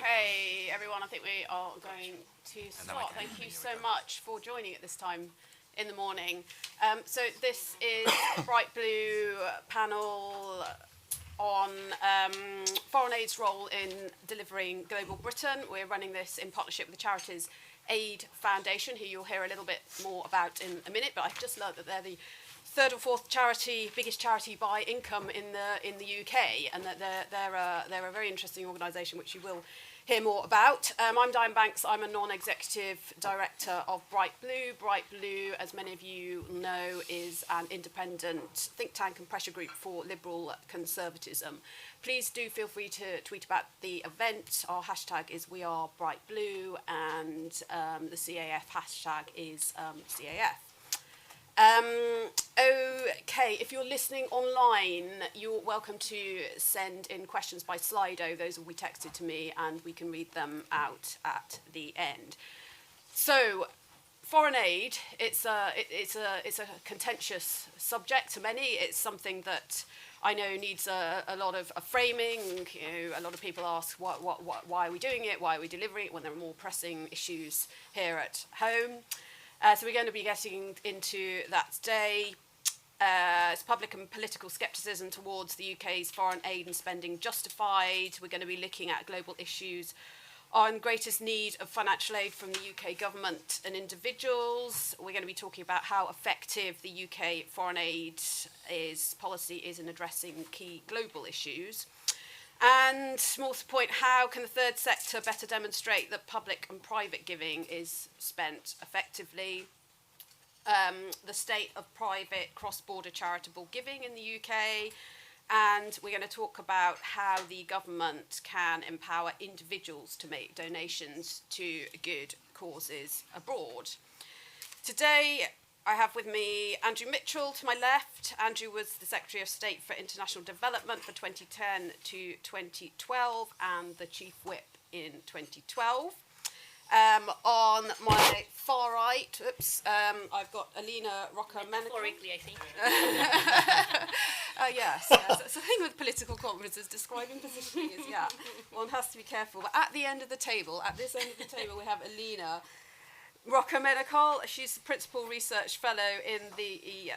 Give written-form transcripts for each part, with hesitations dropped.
Okay, everyone, I think we are going to start. Thank you so much for joining at this time in the morning. So this is a Bright Blue panel on foreign aid's role in delivering global Britain. We're running this in partnership with the Charities Aid Foundation, who you'll hear a little bit more about in a minute, but I've just learned that they're the third or fourth biggest charity by income in the UK, and that they're a very interesting organisation which you will hear more about. I'm Diane Banks. I'm a non-executive director of Bright Blue. Bright Blue, as many of you know, is an independent think tank and pressure group for liberal conservatism. Please do feel free to tweet about the event. Our hashtag is WeAreBrightBlue, and the CAF hashtag is CAF. Okay, if you're listening online, you're welcome to send in questions by Slido. Those will be texted to me and we can read them out at the end. So, foreign aid, it's a contentious subject to many. It's something that I know needs a lot of framing. You know, a lot of people ask, why are we doing it? Why are we delivering it when there are more pressing issues here at home? So we're going to be getting into that today. Is public and political scepticism towards the UK's foreign aid and spending justified? We're going to be looking at global issues on greatest need of financial aid from the UK government and individuals. We're going to be talking about how effective the UK foreign aid policy is in addressing key global issues. And more to the point, how can the third sector better demonstrate that public and private giving is spent effectively? The state of private cross-border charitable giving in the UK. And we're going to talk about how the government can empower individuals to make donations to good causes abroad. Today, I have with me Andrew Mitchell to my left. Andrew was the Secretary of State for International Development for 2010 to 2012 and the Chief Whip in 2012. On my far right, I've got Alina, Rocha, Menocal. Metaphorically, I think. Yes. It's the thing with political conferences, describing positioning is, one has to be careful. But at the end of the table, at this end of the table, we have Alina, Rocha Menocal. She's the Principal Research Fellow in the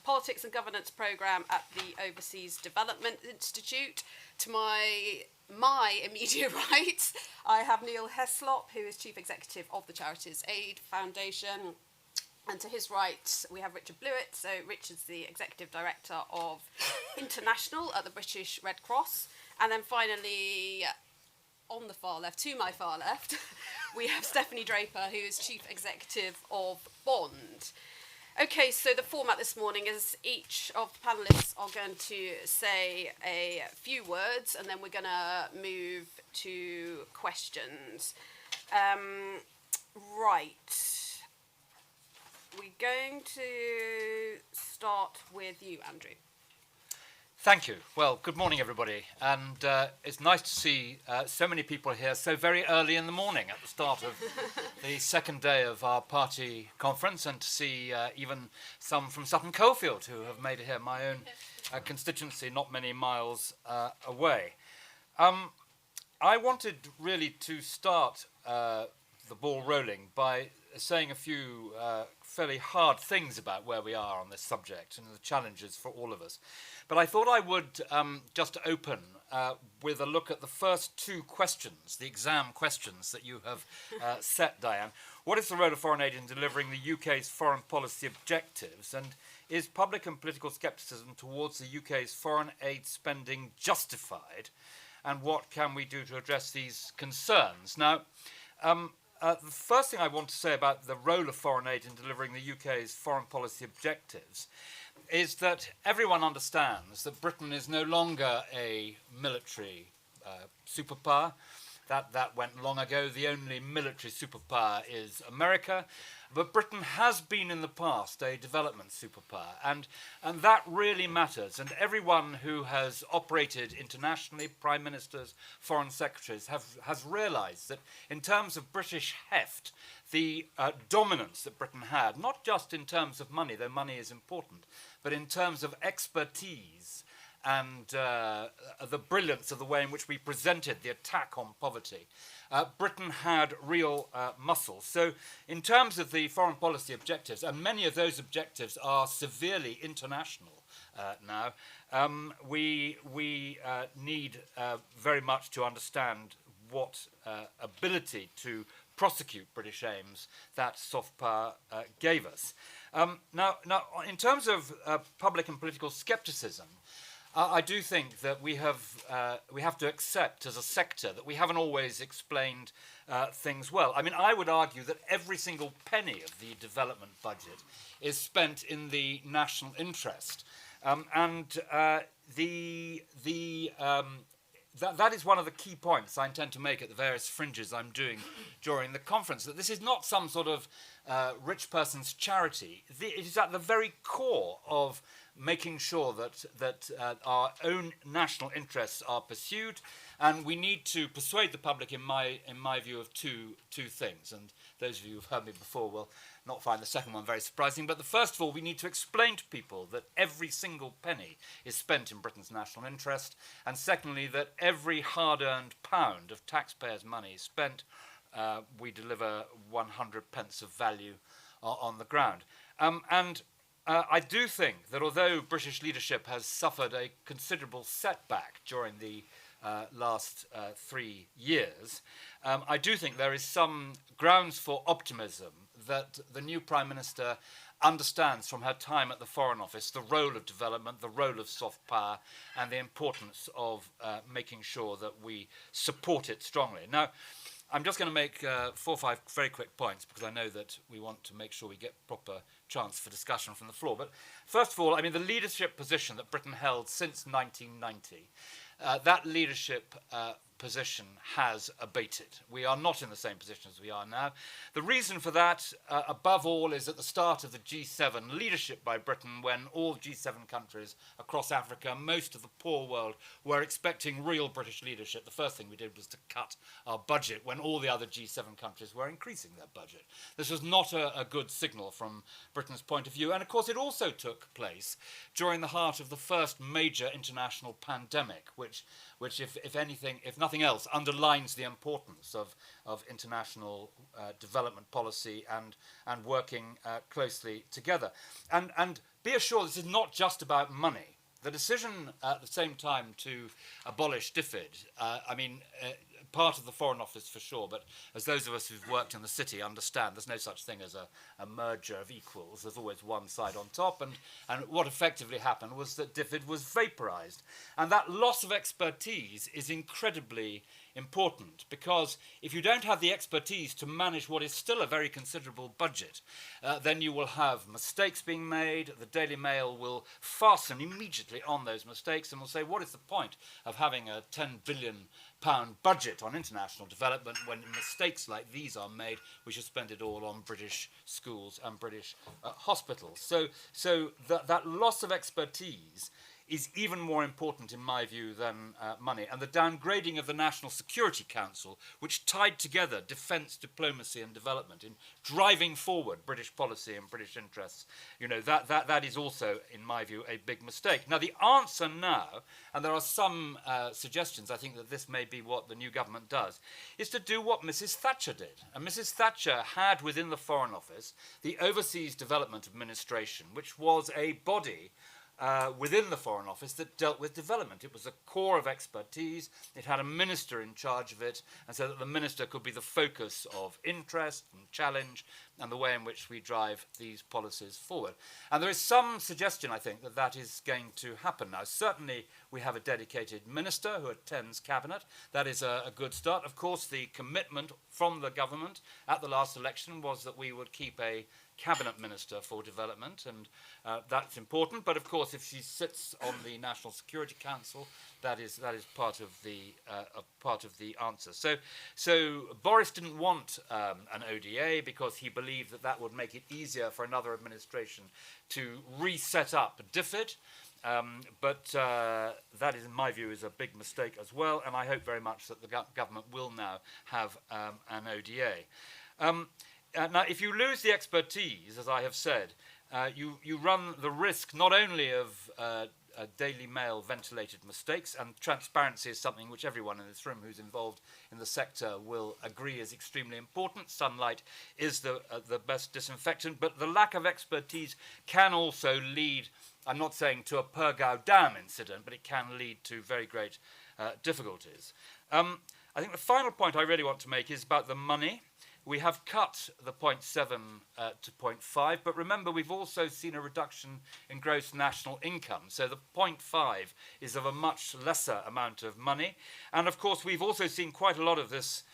Politics and Governance Programme at the Overseas Development Institute. To my immediate right, I have Neil Heslop, who is Chief Executive of the Charities Aid Foundation. And to his right, we have Richard Blewitt. So Richard's the Executive Director of International at the British Red Cross. And then finally, on the far left, to my far left, we have Stephanie Draper, who is Chief Executive of Bond. Okay, so the format this morning is each of the panellists are going to say a few words, and then we're going to move to questions. Right. We're going to start with you, Andrew. Thank you. Well, good morning, everybody. And it's nice to see so many people here so very early in the morning at the start of the second day of our party conference, and to see even some from Sutton Coldfield who have made it here, my own constituency, not many miles away. I wanted really to start the ball rolling by saying a few fairly hard things about where we are on this subject and the challenges for all of us. But I thought I would just open with a look at the first two questions, the exam questions that you have set, Diane. What is the role of foreign aid in delivering the UK's foreign policy objectives? And is public and political scepticism towards the UK's foreign aid spending justified? And what can we do to address these concerns? Now, the first thing I want to say about the role of foreign aid in delivering the UK's foreign policy objectives is that everyone understands that Britain is no longer a military superpower. That went long ago. The only military superpower is America. But Britain has been in the past a development superpower, and that really matters. And everyone who has operated internationally, prime ministers, foreign secretaries, has realised that in terms of British heft, the dominance that Britain had, not just in terms of money, though money is important, but in terms of expertise and the brilliance of the way in which we presented the attack on poverty, Britain had real muscle. So in terms of the foreign policy objectives, and many of those objectives are severely international now, we need very much to understand what ability to prosecute British aims that soft power gave us. Now, in terms of public and political scepticism, I do think that we have to accept as a sector that we haven't always explained things well. I mean, I would argue that every single penny of the development budget is spent in the national interest, that is one of the key points I intend to make at the various fringes I'm doing during the conference, that this is not some sort of rich person's charity. It is at the very core of making sure that our own national interests are pursued, and we need to persuade the public, in my view, of two things. And those of you who've heard me before will not find the second one very surprising. But the first of all, we need to explain to people that every single penny is spent in Britain's national interest, and secondly, that every hard-earned pound of taxpayers' money spent, we deliver 100 pence of value on the ground. I do think that although British leadership has suffered a considerable setback during the last 3 years, I do think there is some grounds for optimism that the new Prime Minister understands from her time at the Foreign Office the role of development, the role of soft power, and the importance of making sure that we support it strongly. Now, I'm just going to make 4 or 5 very quick points, because I know that we want to make sure we get proper chance for discussion from the floor. But first of all, I mean, the leadership position that Britain held since 1990, that leadership position has abated. We are not in the same position as we are now. The reason for that, above all, is at the start of the G7 leadership by Britain, when all G7 countries across Africa, most of the poor world, were expecting real British leadership. The first thing we did was to cut our budget when all the other G7 countries were increasing their budget. This was not a good signal from Britain's point of view. And of course, it also took place during the heart of the first major international pandemic, which if nothing else, underlines the importance of international development policy and working closely together. And be assured, this is not just about money. The decision at the same time to abolish DFID, part of the Foreign Office for sure, but as those of us who've worked in the city understand, there's no such thing as a merger of equals. There's always one side on top, and what effectively happened was that DFID was vaporized. And that loss of expertise is incredibly important, because if you don't have the expertise to manage what is still a very considerable budget, then you will have mistakes being made. The Daily Mail will fasten immediately on those mistakes and will say, what is the point of having a £10 billion budget on international development when mistakes like these are made? We should spend it all on British schools and British hospitals. So that loss of expertise is even more important, in my view, than money. And the downgrading of the National Security Council, which tied together defence, diplomacy and development in driving forward British policy and British interests, that is also, in my view, a big mistake. Now, the answer now, and there are some suggestions, I think that this may be what the new government does, is to do what Mrs. Thatcher did. And Mrs. Thatcher had within the Foreign Office the Overseas Development Administration, which was a body within the Foreign Office that dealt with development. It was a core of expertise. It had a minister in charge of it, and so that the minister could be the focus of interest and challenge and the way in which we drive these policies forward. And there is some suggestion, I think, that that is going to happen now. Certainly, we have a dedicated minister who attends cabinet. That is a good start. Of course, the commitment from the government at the last election was that we would keep a cabinet minister for development, and that's important. But of course, if she sits on the National Security Council, that is part of the answer. So Boris didn't want an ODA because he believed that would make it easier for another administration to reset up DFID. But that is, in my view, is a big mistake as well, and I hope very much that the government will now have an ODA. Now, if you lose the expertise, as I have said, you run the risk not only of Daily Mail ventilated mistakes, and transparency is something which everyone in this room who's involved in the sector will agree is extremely important. Sunlight is the best disinfectant, but the lack of expertise can also lead, I'm not saying to a Pergau Dam incident, but it can lead to very great difficulties. I think the final point I really want to make is about the money. We have cut the 0.7 to 0.5, but remember we've also seen a reduction in gross national income. So the 0.5 is of a much lesser amount of money. And of course we've also seen quite a lot of this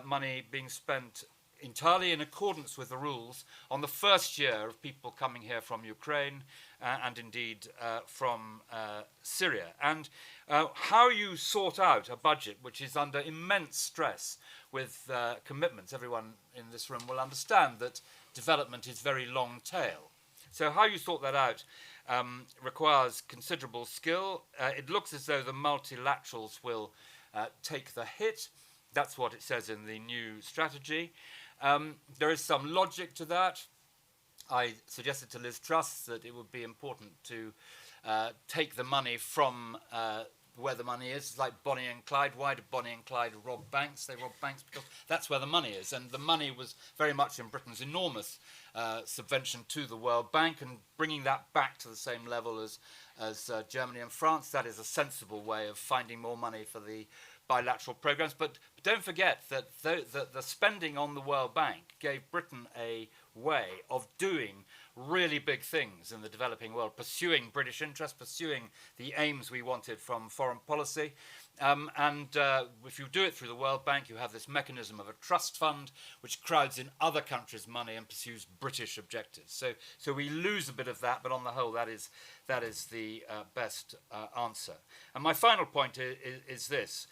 money being spent entirely in accordance with the rules on the first year of people coming here from Ukraine and indeed from Syria. And how you sort out a budget which is under immense stress with commitments, everyone in this room will understand that development is very long tail. So how you sort that out requires considerable skill. It looks as though the multilaterals will take the hit. That's what it says in the new strategy. There is some logic to that. I suggested to Liz Truss that it would be important to take the money from where the money is. It's like Bonnie and Clyde. Why did Bonnie and Clyde rob banks? They robbed banks because that's where the money is. And the money was very much in Britain's enormous subvention to the World Bank, and bringing that back to the same level as Germany and France. That is a sensible way of finding more money for the bilateral programs. But don't forget that the spending on the World Bank gave Britain a way of doing really big things in the developing world, pursuing British interests, pursuing the aims we wanted from foreign policy. If you do it through the World Bank, you have this mechanism of a trust fund which crowds in other countries' money and pursues British objectives. So we lose a bit of that, but on the whole, that is the best answer. And my final point is this.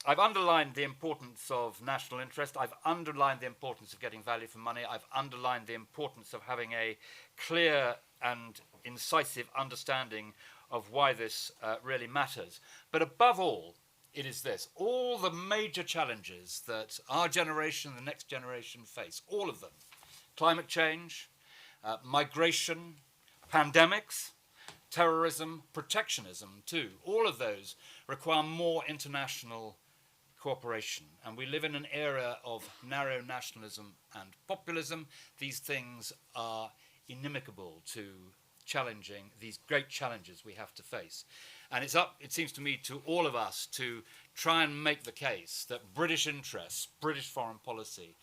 I've underlined the importance of national interest. I've underlined the importance of getting value for money. I've underlined the importance of having a clear and incisive understanding of why this really matters. But above all, it is this. All the major challenges that our generation, the next generation face, all of them, climate change, migration, pandemics, terrorism, protectionism too, all of those require more international cooperation. And we live in an era of narrow nationalism and populism. These things are inimical to challenging these great challenges we have to face. And it's up, it seems to me, to all of us to try and make the case that British interests, British foreign policy,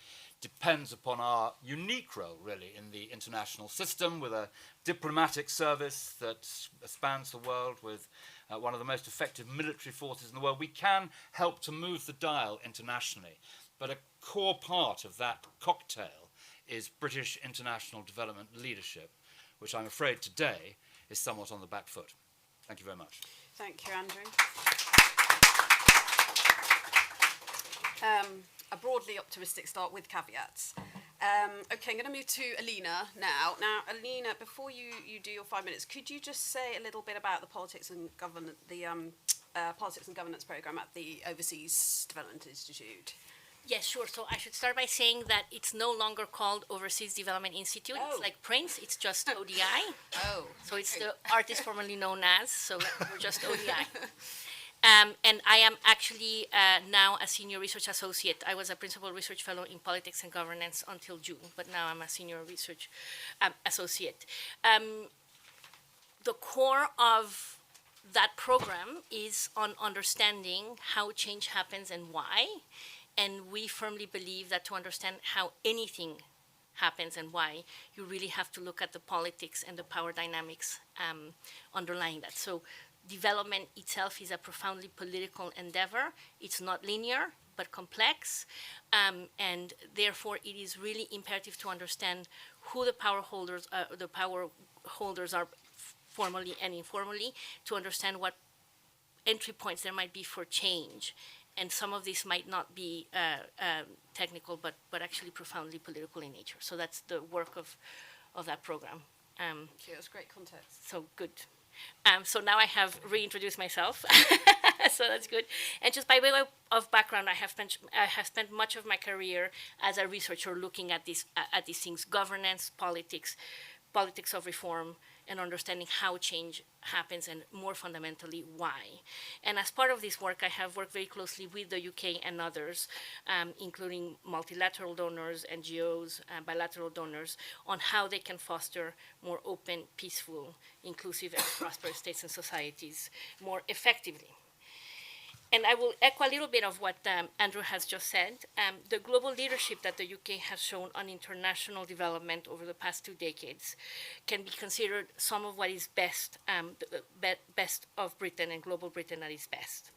depends upon our unique role, really, in the international system, with a diplomatic service that spans the world, with one of the most effective military forces in the world. We can help to move the dial internationally, but a core part of that cocktail is British international development leadership, which I'm afraid today is somewhat on the back foot. Thank you very much. Thank you, Andrew. A broadly optimistic start with caveats. Okay, I'm going to move to Alina now. Now, Alina, before you do your 5 minutes, could you just say a little bit about the politics and governance program at the Overseas Development Institute? Yes, sure. So I should start by saying that it's no longer called Overseas Development Institute. Oh. It's like Prince. It's just ODI. Oh. So it's the artist formerly known as. So we're just ODI. And I am actually now a senior research associate. I was a principal research fellow in politics and governance until June, but now I'm a senior research associate. The core of that program is on understanding how change happens and why. And we firmly believe that to understand how anything happens and why, you really have to look at the politics and the power dynamics underlying that. So development itself is a profoundly political endeavor. It's not linear, but complex. And therefore, it is really imperative to understand who the power holders are formally and informally, to understand what entry points there might be for change. And some of these might not be technical, but actually profoundly political in nature. So that's the work of that program. That's great context. So good. So now I have reintroduced myself, so that's good. And just by way of background, I have spent much of my career as a researcher looking at these things: governance, politics of reform, and understanding how change happens and more fundamentally why. And as part of this work, I have worked very closely with the UK and others, including multilateral donors, NGOs, bilateral donors, on how they can foster more open, peaceful, inclusive, and prosperous states and societies more effectively. And I will echo a little bit of what Andrew has just said. The global leadership that the UK has shown on international development over the past 2 decades can be considered some of what is best, best of Britain and global Britain at its best.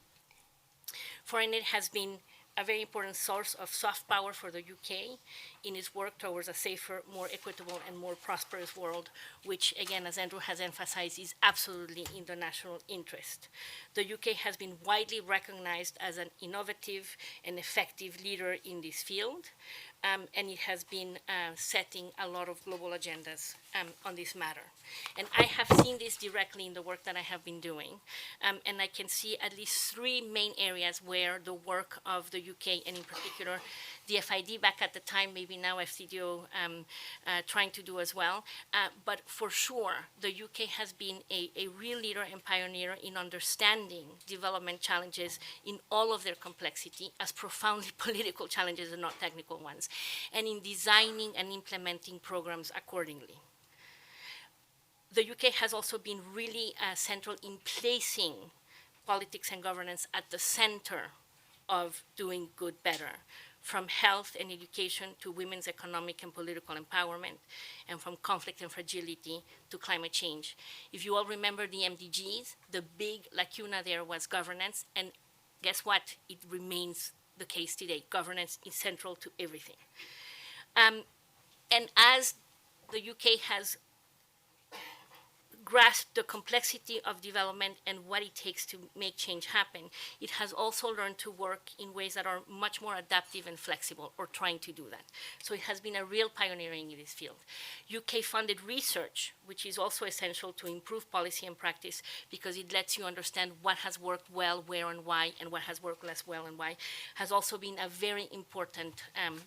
Foreign aid has been a very important source of soft power for the UK in its work towards a safer, more equitable, and more prosperous world, which, again, as Andrew has emphasized, is absolutely in the national interest. The UK has been widely recognized as an innovative and effective leader in this field, and it has been setting a lot of global agendas on this matter. And I have seen this directly in the work that I have been doing, and I can see at least 3 main areas where the work of the UK, and in particular the FID back at the time, maybe now FCDO trying to do as well, but for sure the UK has been a real leader and pioneer in understanding development challenges in all of their complexity as profoundly political challenges and not technical ones, and in designing and implementing programs accordingly. The UK has also been really central in placing politics and governance at the center of doing good better, from health and education to women's economic and political empowerment, and from conflict and fragility to climate change. If you all remember the MDGs, the big lacuna there was governance, and guess what? It remains the case today. Governance is central to everything. And as the UK has grasped the complexity of development and what it takes to make change happen, it has also learned to work in ways that are much more adaptive and flexible, or trying to do that. So it has been a real pioneering in this field. UK-funded research, which is also essential to improve policy and practice, because it lets you understand what has worked well, where and why, and what has worked less well and why, has also been a very important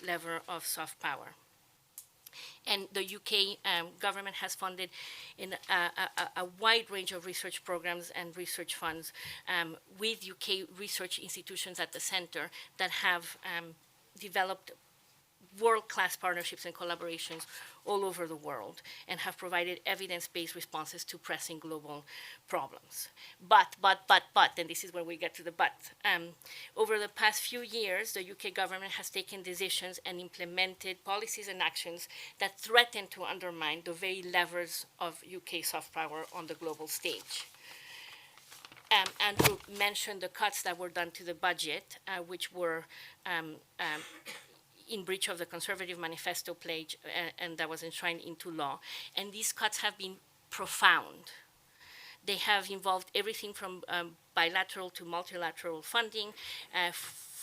lever of soft power. And the UK government has funded in a wide range of research programs and research funds with UK research institutions at the center that have developed world-class partnerships and collaborations all over the world, and have provided evidence-based responses to pressing global problems. But, and this is where we get to the but. Over the past few years, the UK government has taken decisions and implemented policies and actions that threaten to undermine the very levers of UK soft power on the global stage. Andrew mentioned the cuts that were done to the budget, which were in breach of the Conservative Manifesto pledge, and that was enshrined into law. And these cuts have been profound. They have involved everything from bilateral to multilateral funding,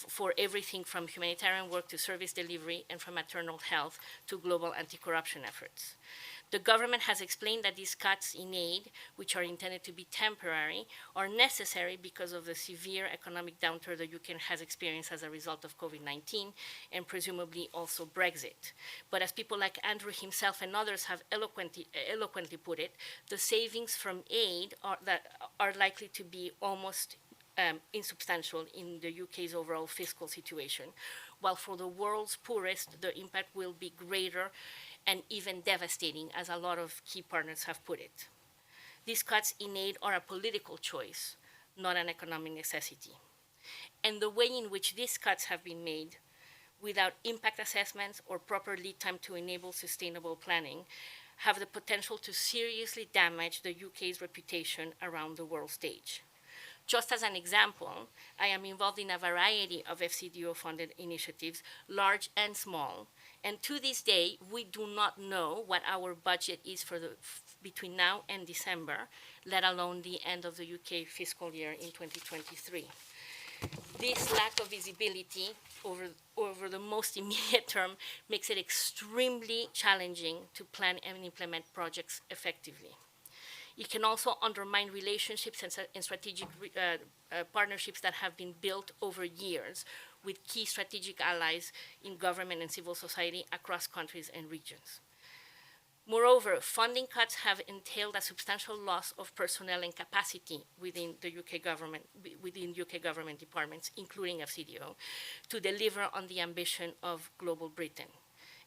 for everything from humanitarian work to service delivery, and from maternal health to global anti-corruption efforts. The government has explained that these cuts in aid, which are intended to be temporary, are necessary because of the severe economic downturn the UK has experienced as a result of COVID-19, and presumably also Brexit. But as people like Andrew himself and others have eloquently put it, the savings from aid are likely to be almost insubstantial in the UK's overall fiscal situation, while for the world's poorest, the impact will be greater and even devastating, as a lot of key partners have put it. These cuts in aid are a political choice, not an economic necessity. And the way in which these cuts have been made, without impact assessments or proper lead time to enable sustainable planning, have the potential to seriously damage the UK's reputation around the world stage. Just as an example, I am involved in a variety of FCDO-funded initiatives, large and small, and to this day, we do not know what our budget is for between now and December, let alone the end of the UK fiscal year in 2023. This lack of visibility over the most immediate term makes it extremely challenging to plan and implement projects effectively. It can also undermine relationships and strategic partnerships that have been built over years with key strategic allies in government and civil society across countries and regions. Moreover, funding cuts have entailed a substantial loss of personnel and capacity within the UK government, within UK government departments, including FCDO, to deliver on the ambition of global Britain.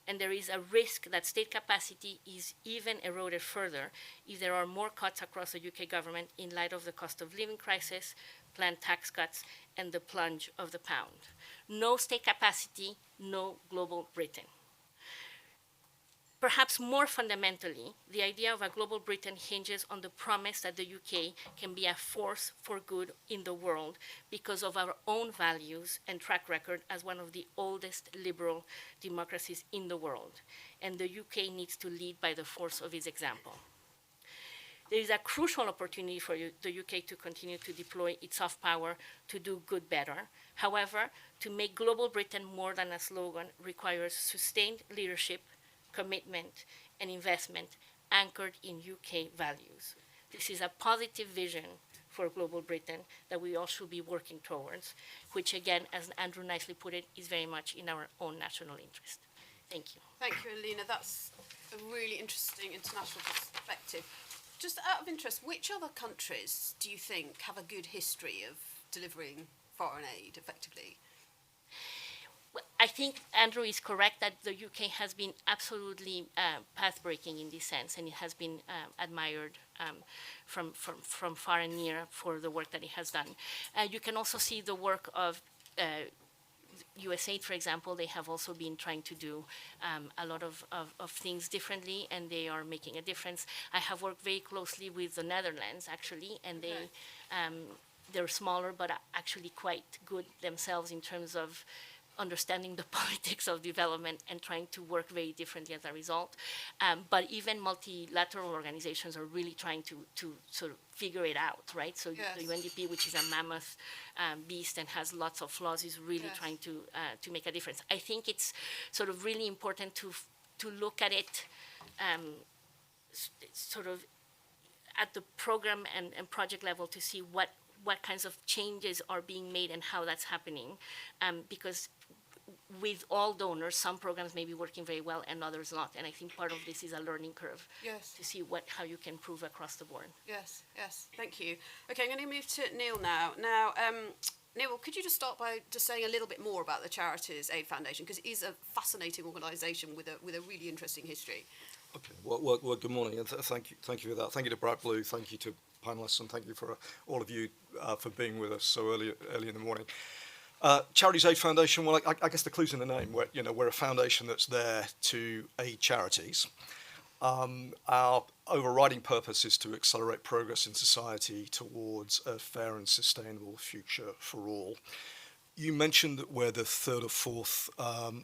And there is a risk that state capacity is even eroded further if there are more cuts across the UK government in light of the cost of living crisis, planned tax cuts, and the plunge of the pound. No state capacity, no global Britain. Perhaps more fundamentally, the idea of a global Britain hinges on the promise that the UK can be a force for good in the world because of our own values and track record as one of the oldest liberal democracies in the world. And the UK needs to lead by the force of its example. There is a crucial opportunity for the UK to continue to deploy its soft power to do good better. However, to make global Britain more than a slogan requires sustained leadership, commitment, and investment anchored in UK values. This is a positive vision for global Britain that we all should be working towards, which again, as Andrew nicely put it, is very much in our own national interest. Thank you. Thank you, Alina. That's a really interesting international perspective. Just out of interest, which other countries do you think have a good history of delivering foreign aid effectively? Well, I think Andrew is correct that the UK has been absolutely path-breaking in this sense, and it has been admired from far and near for the work that it has done. You can also see the work of USAID, for example. They have also been trying to do a lot of things differently, and they are making a difference. I have worked very closely with the Netherlands, actually, and they, they're smaller, but actually quite good themselves in terms of understanding the politics of development and trying to work very differently as a result. But even multilateral organizations are really trying to sort of figure it out, right? So the UNDP, which is a mammoth beast and has lots of flaws, is really trying to make a difference. I think it's sort of really important to look at it sort of at the program and project level to see what kinds of changes are being made and how that's happening, because with all donors, some programs may be working very well and others not. And I think part of this is a learning curve to see how you can improve across the board. Yes, thank you. Okay, I'm going to move to Neil now. Now, Neil, could you just start by just saying a little bit more about the Charities Aid Foundation, because it is a fascinating organisation with a really interesting history. Okay, well good morning, and thank you for that. Thank you to Bright Blue, thank you to panellists, and thank you for all of you for being with us so early in the morning. Charities Aid Foundation, well, I guess the clue's in the name. We're a foundation that's there to aid charities. Our overriding purpose is to accelerate progress in society towards a fair and sustainable future for all. You mentioned that we're the third or fourth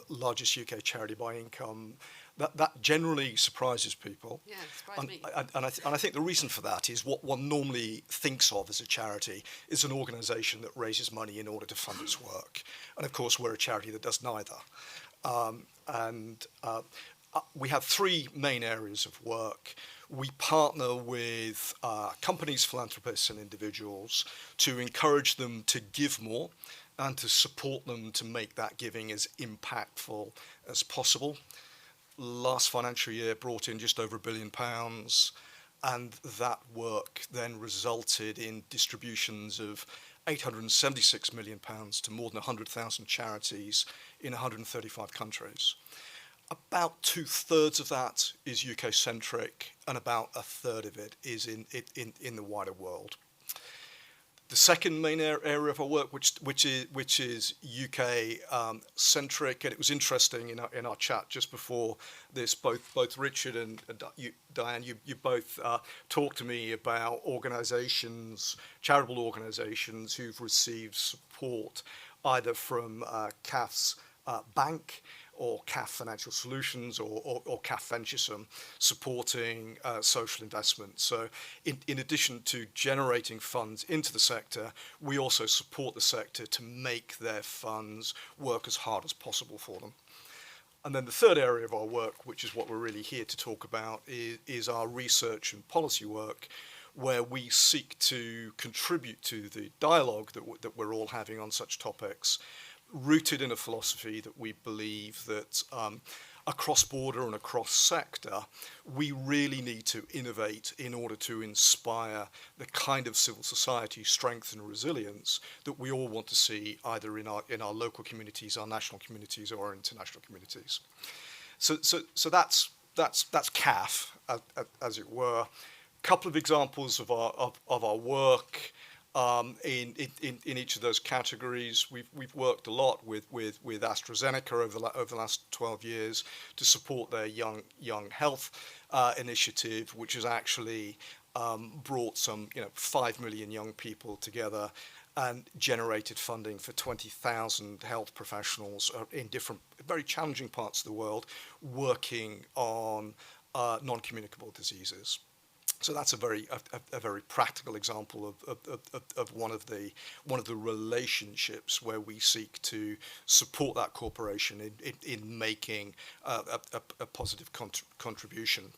largest UK charity by income. That generally surprises people. Yeah, it surprised me. And I think the reason for that is what one normally thinks of as a charity is an organisation that raises money in order to fund its work. And of course, we're a charity that does neither. We have three main areas of work. We partner with companies, philanthropists and individuals to encourage them to give more and to support them to make that giving as impactful as possible. Last financial year brought in just over £1 billion, and that work then resulted in distributions of £876 million to more than 100,000 charities in 135 countries. About 2/3 of that is UK-centric, and about 1/3 of it is in the wider world. The second main area of our work, which is UK centric, and it was interesting in our chat just before this. Both Richard and Diane, you both talked to me about organisations, charitable organisations who've received support either from CAF's bank or CAF Financial Solutions or CAF Venturesome supporting social investment. So in addition to generating funds into the sector, we also support the sector to make their funds work as hard as possible for them. And then the third area of our work, which is what we're really here to talk about, is our research and policy work, where we seek to contribute to the dialogue that we're all having on such topics, rooted in a philosophy that we believe that across border and across sector, we really need to innovate in order to inspire the kind of civil society strength and resilience that we all want to see either in our local communities, our national communities, or our international communities. So that's CAF, as it were. Couple of examples of our work in each of those categories. We've worked a lot with AstraZeneca over the last 12 years to support their young health initiative, which has actually brought some 5 million young people together and generated funding for 20,000 health professionals in different very challenging parts of the world working on non-communicable diseases. So that's a very practical example of one of the relationships where we seek to support that corporation in making a positive contribution.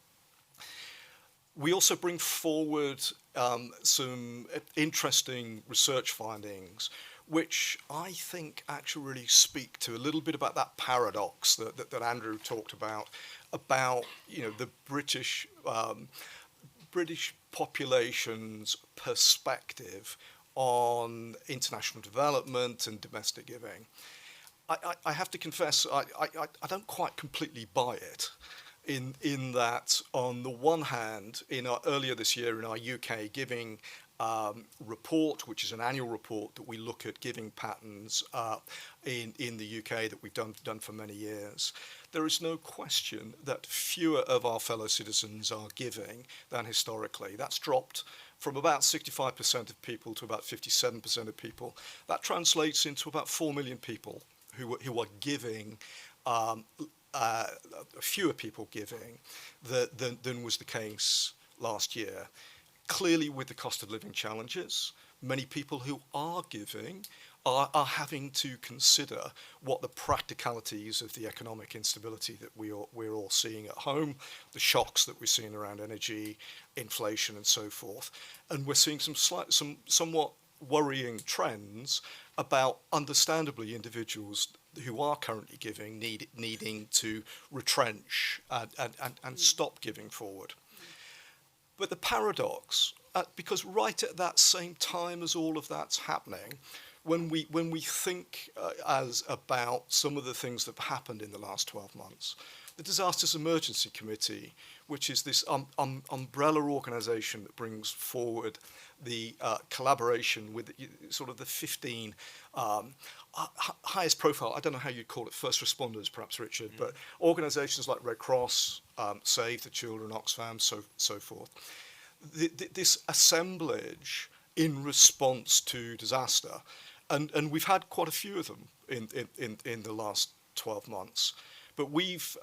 We also bring forward some interesting research findings, which I think actually really speak to a little bit about that paradox that Andrew talked about the British population's perspective on international development and domestic giving. I have to confess, I don't quite completely buy it. In that, on the one hand, earlier this year in our UK giving report, which is an annual report that we look at giving patterns in the UK that we've done for many years, there is no question that fewer of our fellow citizens are giving than historically. That's dropped from about 65% of people to about 57% of people. That translates into about 4 million people who are giving, fewer people giving than was the case last year. Clearly, with the cost of living challenges, many people who are giving are having to consider what the practicalities of the economic instability that we're all seeing at home, the shocks that we're seeing around energy, inflation, and so forth. And we're seeing some somewhat worrying trends about, understandably, individuals who are currently giving needing to retrench and stop giving forward. But the paradox, because right at that same time as all of that's happening, when we think about some of the things that have happened in the last 12 months, the Disasters Emergency Committee, which is this umbrella organisation that brings forward the collaboration with sort of the 15 highest profile, I don't know how you'd call it, first responders perhaps, Richard, but organisations like Red Cross, Save the Children, Oxfam, so forth. This assemblage in response to disaster, and we've had quite a few of them in the last 12 months, but we've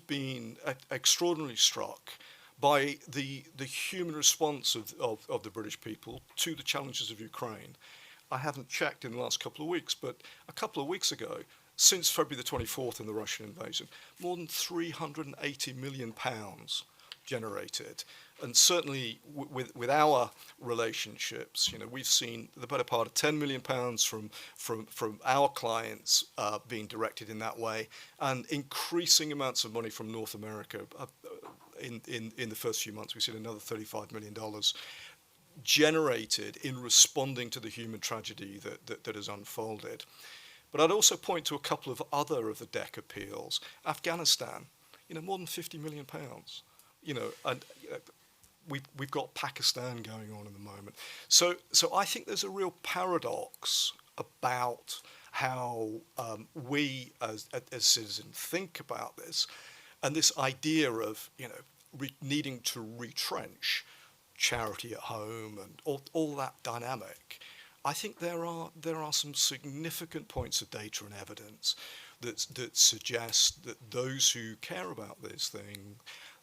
been extraordinarily struck by the human response of the British people to the challenges of Ukraine. I haven't checked in the last couple of weeks, but a couple of weeks ago, since February the 24th in the Russian invasion, more than £380 million generated. And certainly with our relationships, we've seen the better part of £10 million from our clients being directed in that way, and increasing amounts of money from North America. In the first few months, we've seen another $35 million generated in responding to the human tragedy that has unfolded. But I'd also point to a couple of other of the DEC appeals. Afghanistan, more than £50 million. And we've got Pakistan going on in the moment. So I think there's a real paradox about how we as citizens think about this, and this idea of needing to retrench charity at home and all that dynamic. I think there are some significant points of data and evidence that suggest that those who care about this thing,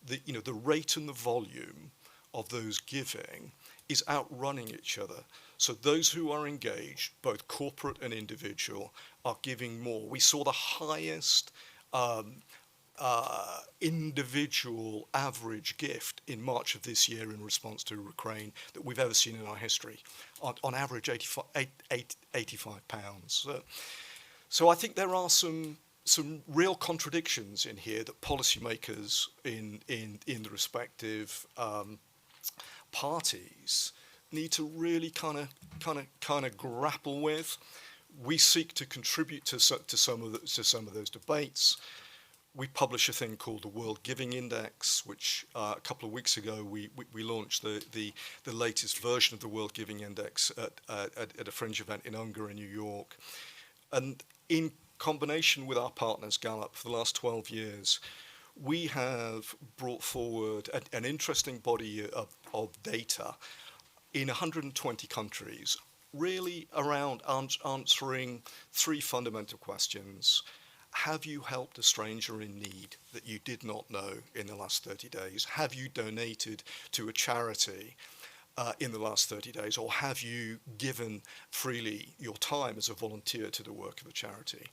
the rate and the volume of those giving is outrunning each other. So those who are engaged, both corporate and individual, are giving more. We saw the highest individual average gift in March of this year in response to Ukraine that we've ever seen in our history, on average £85. So I think there are some some real contradictions in here that policymakers in the respective parties need to really kind of grapple with. We seek to contribute to some of those debates. We publish a thing called the World Giving Index, which a couple of weeks ago we launched the latest version of the World Giving Index at a fringe event in Ungar in New York. And in combination with our partners Gallup for the last 12 years, we have brought forward an interesting body of data in 120 countries, really around answering three fundamental questions. Have you helped a stranger in need that you did not know in the last 30 days? Have you donated to a charity in the last 30 days? Or have you given freely your time as a volunteer to the work of a charity?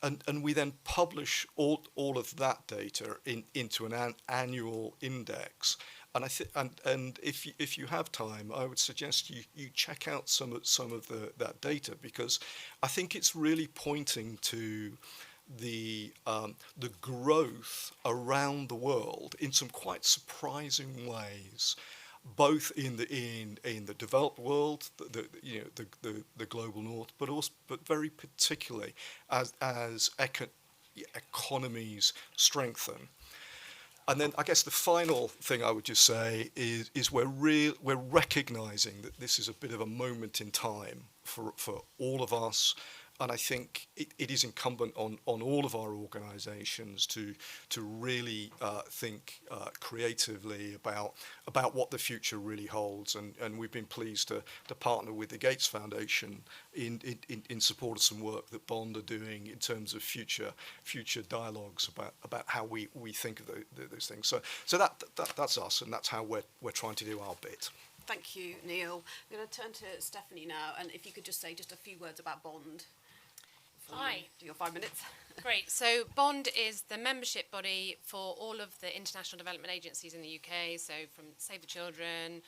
And we then publish all of that data into an annual index. And if you have time, I would suggest you check out some of that data, because I think it's really pointing to the growth around the world in some quite surprising ways, both in the developed world, the global north, but very particularly as economies strengthen. And then I guess the final thing I would just say is we're recognizing that this is a bit of a moment in time for all of us. And I think it is incumbent on all of our organisations to really think creatively about what the future really holds. And we've been pleased to partner with the Gates Foundation in support of some work that Bond are doing in terms of future dialogues about how we think of those things. So that's us, and that's how we're trying to do our bit. Thank you, Neil. I'm going to turn to Stephanie now, and if you could just say just a few words about Bond. Hi. Do your 5 minutes. Great. So Bond is the membership body for all of the international development agencies in the UK, so from Save the Children,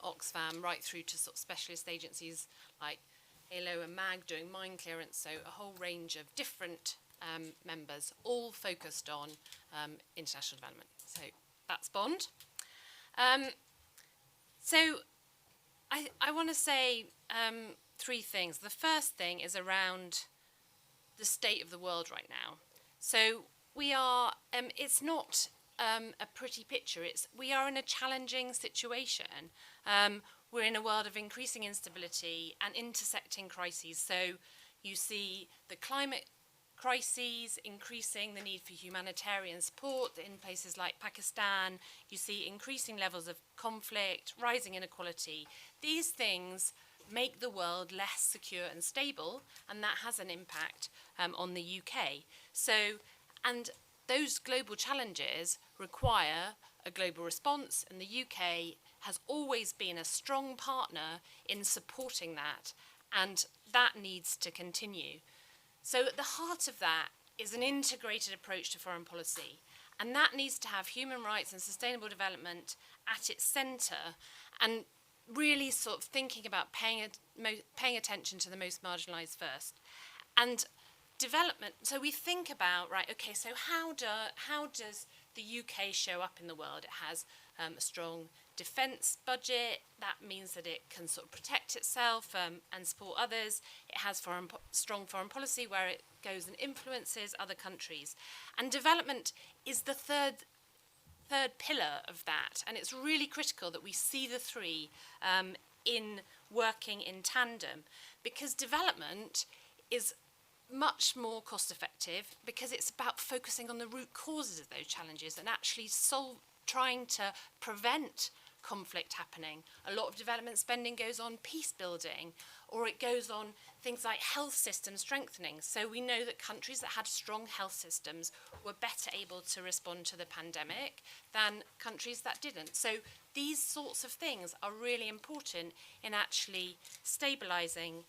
Oxfam, right through to sort of specialist agencies like HALO and MAG doing mine clearance, so a whole range of different members, all focused on international development. So that's Bond. So I want to say three things. The first thing is around the state of the world right now. So we are, it's not a pretty picture. We are in a challenging situation. We're in a world of increasing instability and intersecting crises. So you see the climate crises increasing the need for humanitarian support in places like Pakistan. You see increasing levels of conflict, rising inequality. These things make the world less secure and stable, and that has an impact on the UK. So, and those global challenges require a global response, and the UK has always been a strong partner in supporting that, and that needs to continue. So at the heart of that is an integrated approach to foreign policy, and that needs to have human rights and sustainable development at its centre, and really sort of thinking about paying attention to the most marginalised first. And development, so we think about, right, okay, so how does the UK show up in the world? It has a strong defence budget. That means that it can sort of protect itself and support others. It has strong foreign policy where it goes and influences other countries. And development is the third pillar of that, and it's really critical that we see the three in working in tandem, because development is much more cost effective because it's about focusing on the root causes of those challenges and actually trying to prevent conflict happening. A lot of development spending goes on peace building, or it goes on things like health system strengthening. So we know that countries that had strong health systems were better able to respond to the pandemic than countries that didn't. So these sorts of things are really important in actually stabilising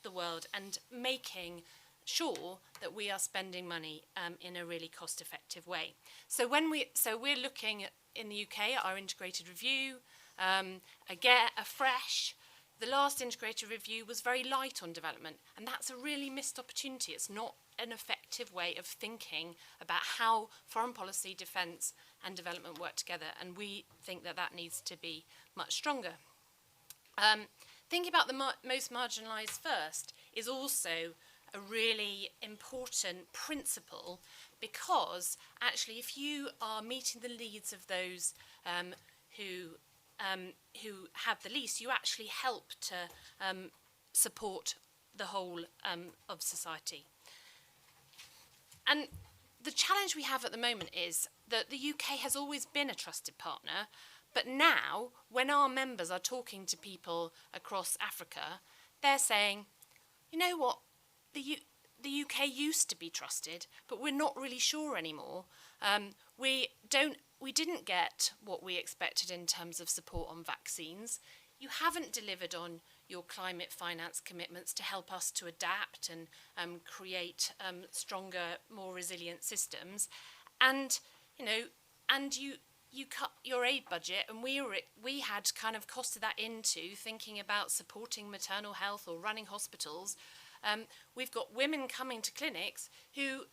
the world and making sure that we are spending money in a really cost-effective way. So we're looking at, in the UK, at our integrated review, again afresh, the last integrated review was very light on development, and that's a really missed opportunity. It's not an effective way of thinking about how foreign policy, defence and development work together, and we think that that needs to be much stronger. Thinking about the most marginalised first is also a really important principle, because actually if you are meeting the needs of those who have the least, you actually help to support the whole of society. And the challenge we have at the moment is that the UK has always been a trusted partner, but now, when our members are talking to people across Africa, they're saying, you know what, the UK used to be trusted, but we're not really sure anymore. We didn't get what we expected in terms of support on vaccines. You haven't delivered on your climate finance commitments to help us to adapt and create stronger, more resilient systems. And you cut your aid budget, and we had kind of costed that into thinking about supporting maternal health or running hospitals. We've got women coming to clinics who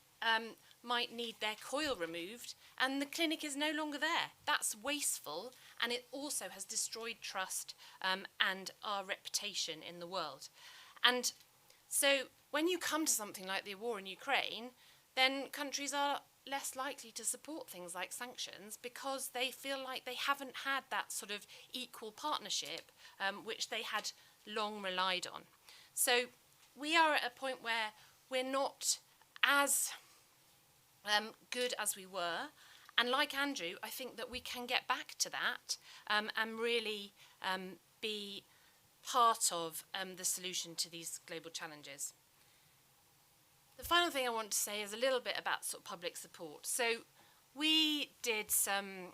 might need their coil removed, and the clinic is no longer there. That's wasteful, and it also has destroyed trust and our reputation in the world. And so when you come to something like the war in Ukraine, then countries are less likely to support things like sanctions, because they feel like they haven't had that sort of equal partnership which they had long relied on. So we are at a point where we're not as good as we were, and like Andrew, I think that we can get back to that and really be part of the solution to these global challenges. The final thing I want to say is a little bit about sort of public support. So we did some,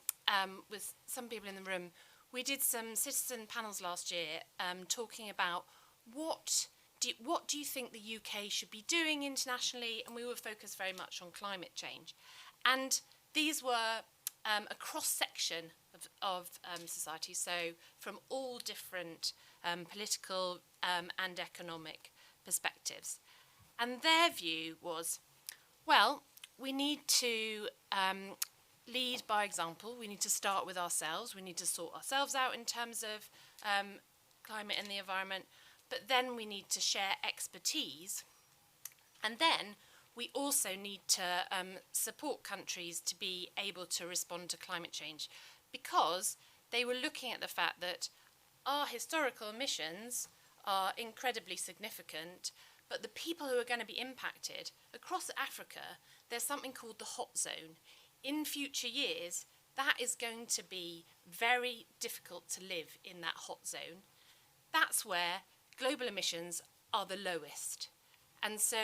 with some people in the room, we did some citizen panels last year talking about what do you think the UK should be doing internationally, and we were focused very much on climate change. And these were a cross-section of society, so from all different political and economic perspectives. And their view was, well, we need to lead by example. We need to start with ourselves. We need to sort ourselves out in terms of climate and the environment. But then we need to share expertise. And then we also need to support countries to be able to respond to climate change, because they were looking at the fact that our historical emissions are incredibly significant, but the people who are going to be impacted across Africa, there's something called the hot zone. In future years, that is going to be very difficult to live in that hot zone. That's where global emissions are the lowest. And so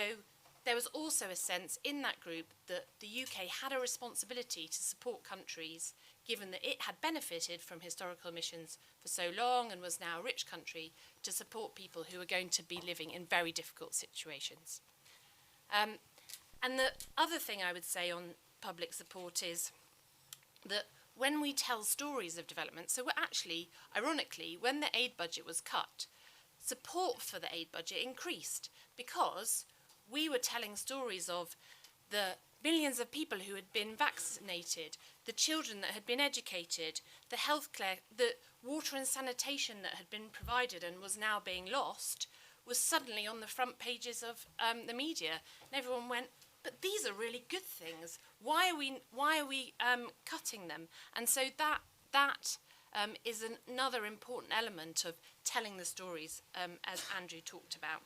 there was also a sense in that group that the UK had a responsibility to support countries, given that it had benefited from historical emissions for so long and was now a rich country, to support people who are going to be living in very difficult situations. And the other thing I would say on public support is that when we tell stories of development, so we're actually, ironically, when the aid budget was cut, support for the aid budget increased, because we were telling stories of the millions of people who had been vaccinated, the children that had been educated, the healthcare, the water and sanitation that had been provided and was now being lost, was suddenly on the front pages of the media. And everyone went, but these are really good things. Why are we cutting them? And so that is another important element of telling the stories, as Andrew talked about.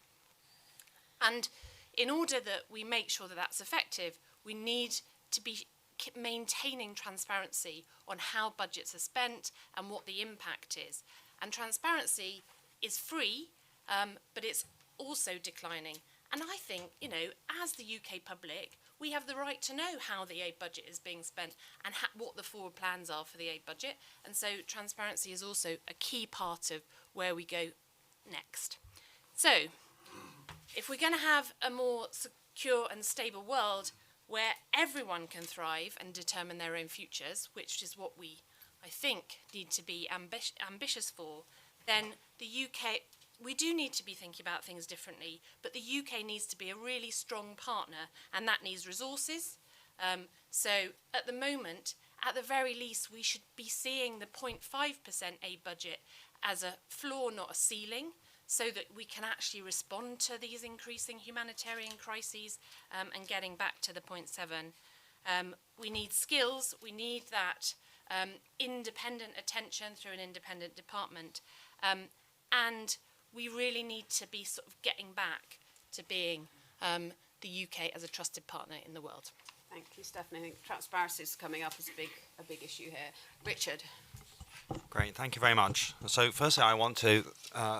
And in order that we make sure that that's effective, we need to be maintaining transparency on how budgets are spent and what the impact is. And transparency is free, but it's also declining. And I think, as the UK public, we have the right to know how the aid budget is being spent and what the forward plans are for the aid budget. And so transparency is also a key part of where we go next. So, if we're going to have a more secure and stable world where everyone can thrive and determine their own futures, which is what we, I think, need to be ambitious for, then the the UK, we do need to be thinking about things differently, but the UK needs to be a really strong partner, and that needs resources. So at the moment, at the very least, we should be seeing the 0.5% aid budget as a floor, not a ceiling, so that we can actually respond to these increasing humanitarian crises and getting back to the 0.7. We need skills, we need that independent attention through an independent department, and we really need to be sort of getting back to being the UK as a trusted partner in the world. Thank you, Stephanie. I think transparency is coming up as a big issue here. Richard. Great, thank you very much. So firstly, I want to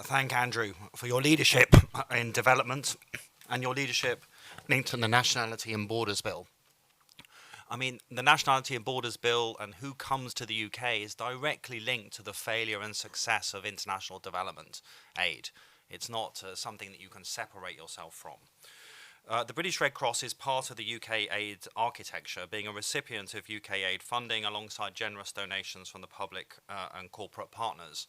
thank Andrew for your leadership in development and your leadership linked to the Nationality and Borders Bill. I mean, the Nationality and Borders Bill and who comes to the UK is directly linked to the failure and success of international development aid. It's not something that you can separate yourself from. The British Red Cross is part of the UK aid architecture, being a recipient of UK aid funding alongside generous donations from the public and corporate partners.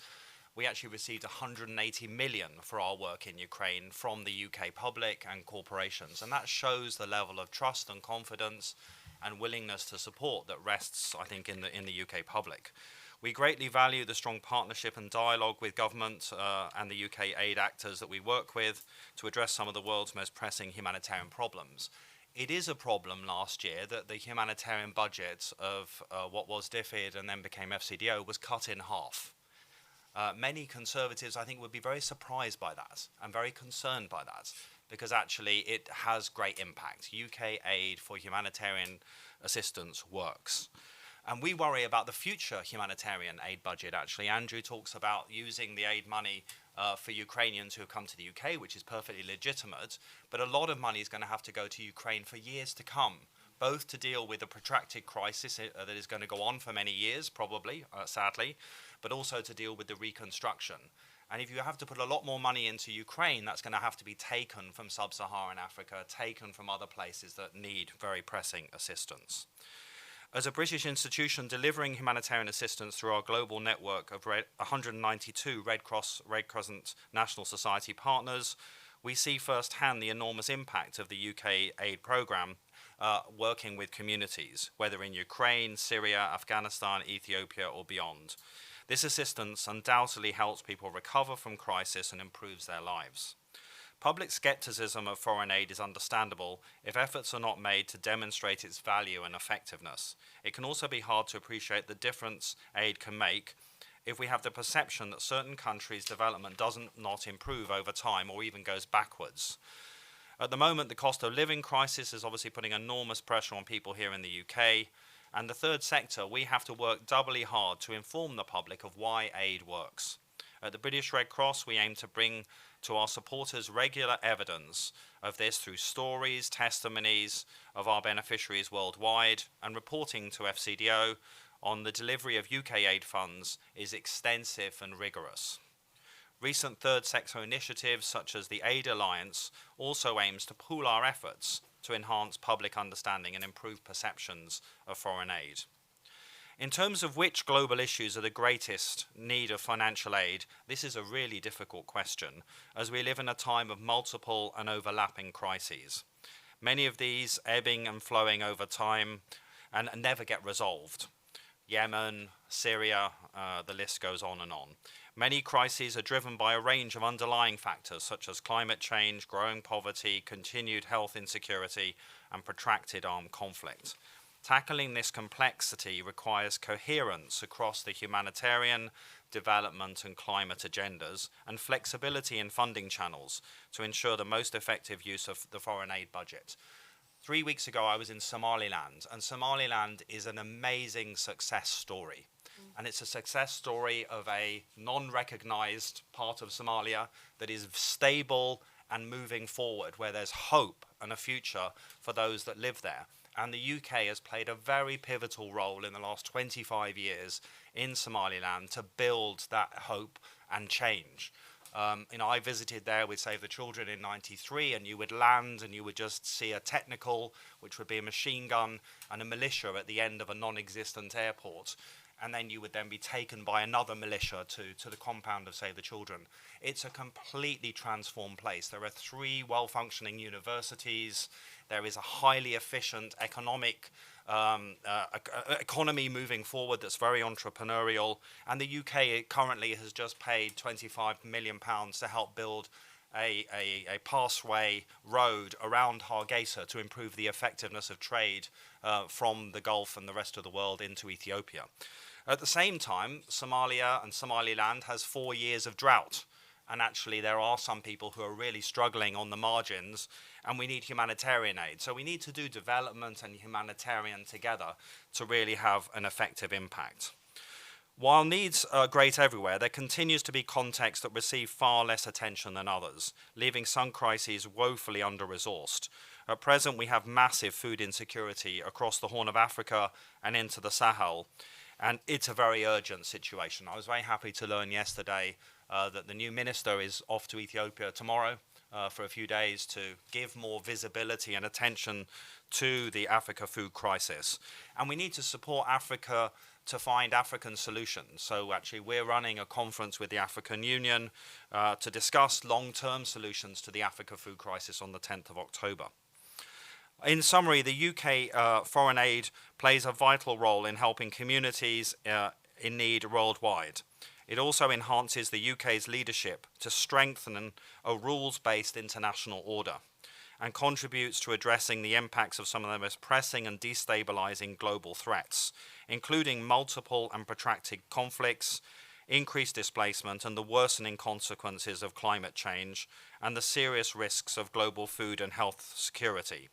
We actually received 180 million for our work in Ukraine from the UK public and corporations, and that shows the level of trust and confidence and willingness to support that rests, I think, in the UK public. We greatly value the strong partnership and dialogue with government and the UK aid actors that we work with to address some of the world's most pressing humanitarian problems. It is a problem last year that the humanitarian budget of what was DFID and then became FCDO was cut in half. Many Conservatives, I think, would be very surprised by that and very concerned by that, because actually it has great impact. UK aid for humanitarian assistance works. And we worry about the future humanitarian aid budget, actually. Andrew talks about using the aid money for Ukrainians who have come to the UK, which is perfectly legitimate, but a lot of money is going to have to go to Ukraine for years to come, both to deal with a protracted crisis that is going to go on for many years, probably, sadly, but also to deal with the reconstruction. And if you have to put a lot more money into Ukraine, that's going to have to be taken from sub-Saharan Africa, taken from other places that need very pressing assistance. As a British institution delivering humanitarian assistance through our global network of 192 Red Cross, Red Crescent National Society partners, we see firsthand the enormous impact of the UK aid programme working with communities, whether in Ukraine, Syria, Afghanistan, Ethiopia or beyond. This assistance undoubtedly helps people recover from crisis and improves their lives. Public scepticism of foreign aid is understandable if efforts are not made to demonstrate its value and effectiveness. It can also be hard to appreciate the difference aid can make if we have the perception that certain countries' development does not improve over time or even goes backwards. At the moment, the cost of living crisis is obviously putting enormous pressure on people here in the UK. And the third sector, we have to work doubly hard to inform the public of why aid works. At the British Red Cross, we aim to bring to our supporters regular evidence of this through stories, testimonies of our beneficiaries worldwide, and reporting to FCDO on the delivery of UK aid funds is extensive and rigorous. Recent third sector initiatives such as the Aid Alliance also aims to pool our efforts to enhance public understanding and improve perceptions of foreign aid. In terms of which global issues are the greatest need of financial aid, this is a really difficult question, as we live in a time of multiple and overlapping crises. Many of these ebbing and flowing over time and never get resolved. Yemen, Syria, the list goes on and on. Many crises are driven by a range of underlying factors such as climate change, growing poverty, continued health insecurity, and protracted armed conflict. Tackling this complexity requires coherence across the humanitarian, development, and climate agendas, and flexibility in funding channels to ensure the most effective use of the foreign aid budget. 3 weeks ago, I was in Somaliland, and Somaliland is an amazing success story. And it's a success story of a non-recognized part of Somalia that is stable and moving forward, where there's hope and a future for those that live there. And the UK has played a very pivotal role in the last 25 years in Somaliland to build that hope and change. I visited there with Save the Children in '93, and you would land and you would just see a technical, which would be a machine gun, and a militia at the end of a non-existent airport. and then you would then be taken by another militia to the compound of Save the Children. It's a completely transformed place. There are 3 well-functioning universities. There is a highly efficient economy moving forward that's very entrepreneurial. And the UK currently has just paid £25 million to help build a passway road around Hargeisa to improve the effectiveness of trade from the Gulf and the rest of the world into Ethiopia. At the same time, Somalia and Somaliland has 4 years of drought. And actually, there are some people who are really struggling on the margins, and we need humanitarian aid. So we need to do development and humanitarian together to really have an effective impact. While needs are great everywhere, there continues to be contexts that receive far less attention than others, leaving some crises woefully under-resourced. At present, we have massive food insecurity across the Horn of Africa and into the Sahel, and it's a very urgent situation. I was very happy to learn yesterday that the new minister is off to Ethiopia tomorrow for a few days to give more visibility and attention to the Africa food crisis. And we need to support Africa to find African solutions. So actually we're running a conference with the African Union to discuss long-term solutions to the Africa food crisis on the 10th of October. In summary, the UK foreign aid plays a vital role in helping communities in need worldwide. It also enhances the UK's leadership to strengthen a rules-based international order and contributes to addressing the impacts of some of the most pressing and destabilizing global threats, including multiple and protracted conflicts, increased displacement, and the worsening consequences of climate change, and the serious risks of global food and health security.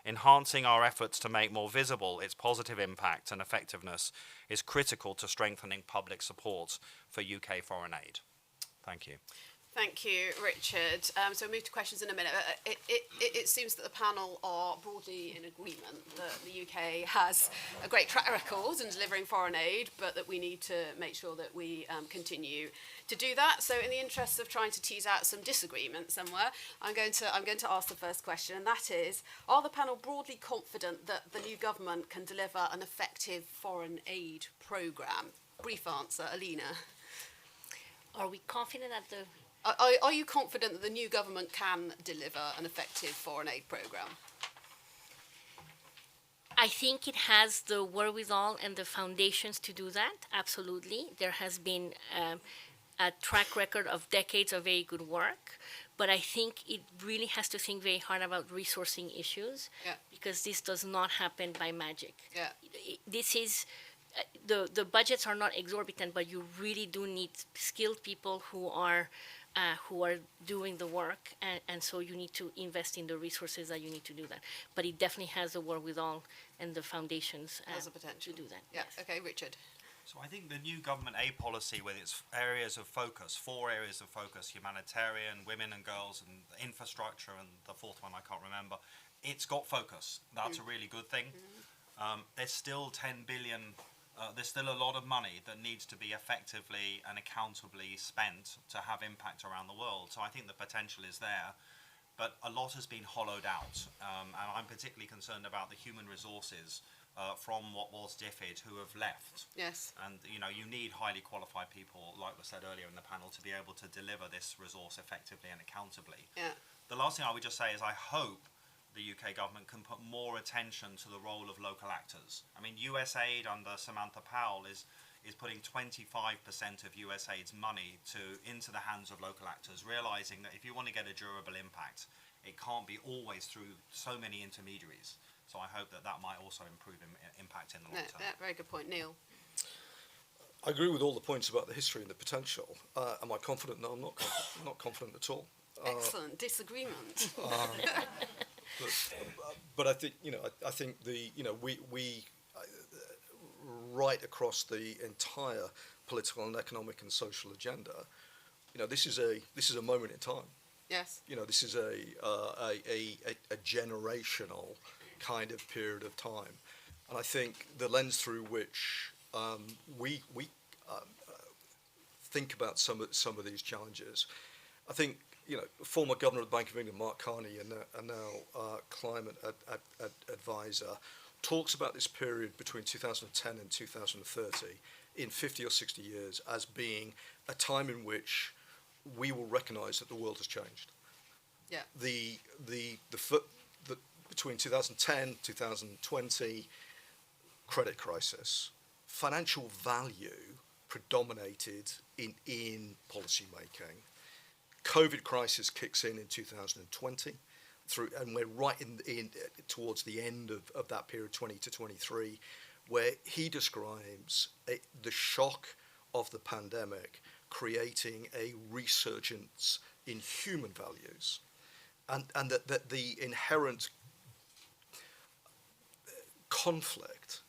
Enhancing our efforts to make more visible its positive impact and effectiveness is critical to strengthening public support for UK foreign aid. Thank you. Thank you, Richard. So we'll move to questions in a minute. It seems that the panel are broadly in agreement that the UK has a great track record in delivering foreign aid, but that we need to make sure that we continue to do that. So in the interest of trying to tease out some disagreement somewhere, I'm going to ask the first question, and that is, are the panel broadly confident that the new government can deliver an effective foreign aid programme? Brief answer, Alina. Are we confident that the... Are you confident that the new government can deliver an effective foreign aid programme? I think it has the wherewithal and the foundations to do that, absolutely. There has been a track record of decades of very good work, but I think it really has to think very hard about resourcing issues, because this does not happen by magic. This is... The budgets are not exorbitant, but you really do need skilled people who are doing the work, and so you need to invest in the resources that you need to do that. But it definitely has the wherewithal and the foundations to do that. Yeah. Yes. Okay, Richard. So I think the new government aid policy with its areas of focus, 4 areas of focus, humanitarian, women and girls, and infrastructure, and the 4th one I can't remember, it's got focus. That's a really good thing. There's still 10 billion... there's still a lot of money that needs to be effectively and accountably spent to have impact around the world. So I think the potential is there, but a lot has been hollowed out. And I'm particularly concerned about the human resources from what was DFID who have left. Yes. And you need highly qualified people, like was said earlier in the panel, to be able to deliver this resource effectively and accountably. Yeah. The last thing I would just say is I hope the UK government can put more attention to the role of local actors. I mean, USAID under Samantha Powell is putting 25% of USAID's money into the hands of local actors, realizing that if you want to get a durable impact, it can't be always through so many intermediaries. So I hope that might also improve impact in the long term. Very good point. Neil? I agree with all the points about the history and the potential. Am I confident? No, I'm not confident at all. Excellent. Disagreement. But I think I think we right across the entire political and economic and social agenda, this is a moment in time. Yes. This is a generational kind of period of time, and I think the lens through which we think about some of these challenges, I think. Former Governor of the Bank of England, Mark Carney, and now climate advisor, talks about this period between 2010 and 2030 in 50 or 60 years as being a time in which we will recognise that the world has changed. Yeah. Between 2010 2020 credit crisis, financial value predominated in policy making. COVID crisis kicks in 2020, and we're right in towards the end of that period, 20 to 23, where he describes the shock of the pandemic creating a resurgence in human values, and that the inherent conflict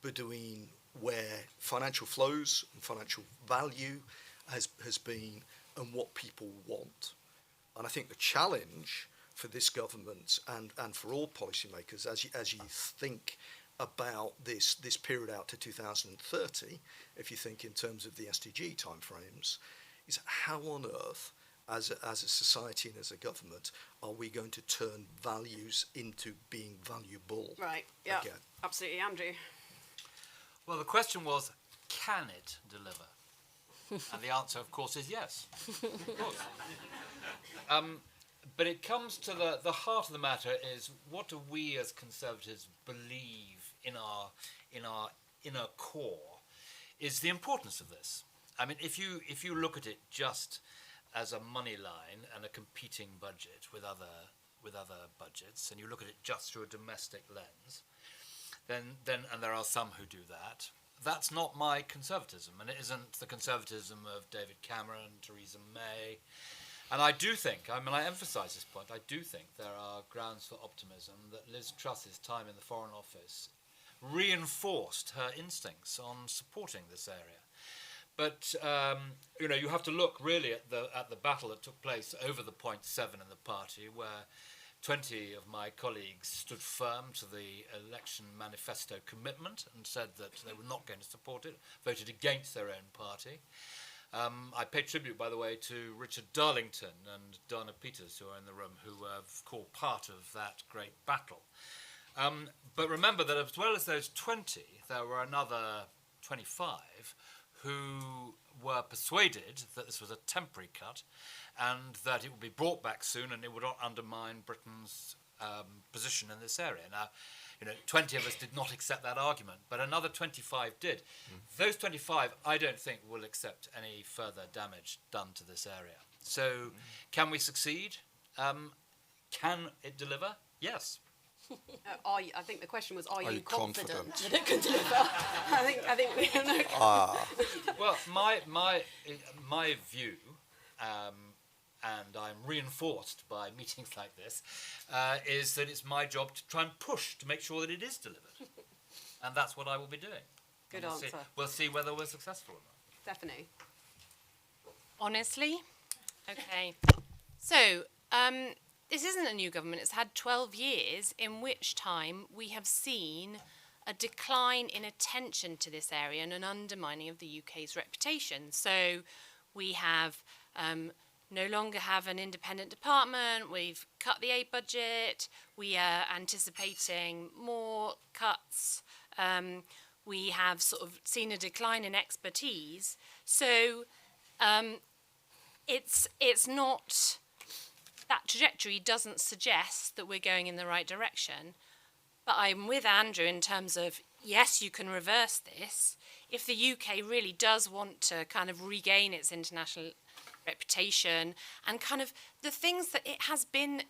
between where financial flows and financial value has been and what people want. And I think the challenge for this government and for all policymakers as you think about this period out to 2030, if you think in terms of the SDG timeframes, is how on earth, as a society and as a government, are we going to turn values into being valuable? Right, yeah, again? absolutely. Andrew? Well, the question was, can it deliver? And the answer, of course, is yes. Of course. But it comes to the heart of the matter is, what do we as Conservatives believe in our inner core is the importance of this. I mean, if you look at it just as a money line and a competing budget with other budgets, and you look at it just through a domestic lens, then and there are some who do that. That's not my conservatism, and it isn't the conservatism of David Cameron, Theresa May. And I do think, I mean, I emphasise this point, I do think there are grounds for optimism that Liz Truss's time in the Foreign Office reinforced her instincts on supporting this area. But, you have to look really at the battle that took place over the 0.7 in the party, where 20 of my colleagues stood firm to the election manifesto commitment and said that they were not going to support it, voted against their own party. I pay tribute, by the way, to Richard Darlington and Dana Peters, who are in the room, who have called part of that great battle. But remember that as well as those 20, there were another 25 who were persuaded that this was a temporary cut and that it would be brought back soon and it would not undermine Britain's position in this area. Now, 20 of us did not accept that argument, but another 25 did. Those 25, I don't think, will accept any further damage done to this area. So, can we succeed? Can it deliver? Yes. I think the question was, are you confident that it can deliver? I think we don't know. Well, my view, and I'm reinforced by meetings like this, is that it's my job to try and push to make sure that it is delivered. And that's what I will be doing. Good And answer. We'll see whether we're successful or not. Definitely. Honestly? Okay. So, this isn't a new government. It's had 12 years, in which time we have seen a decline in attention to this area and an undermining of the UK's reputation. So we have no longer have an independent department. We've cut the aid budget. We are anticipating more cuts. We have sort of seen a decline in expertise. So it's not... That trajectory doesn't suggest that we're going in the right direction. But I'm with Andrew in terms of, yes, you can reverse this. If the UK really does want to kind of regain its international reputation and kind of the things that it has been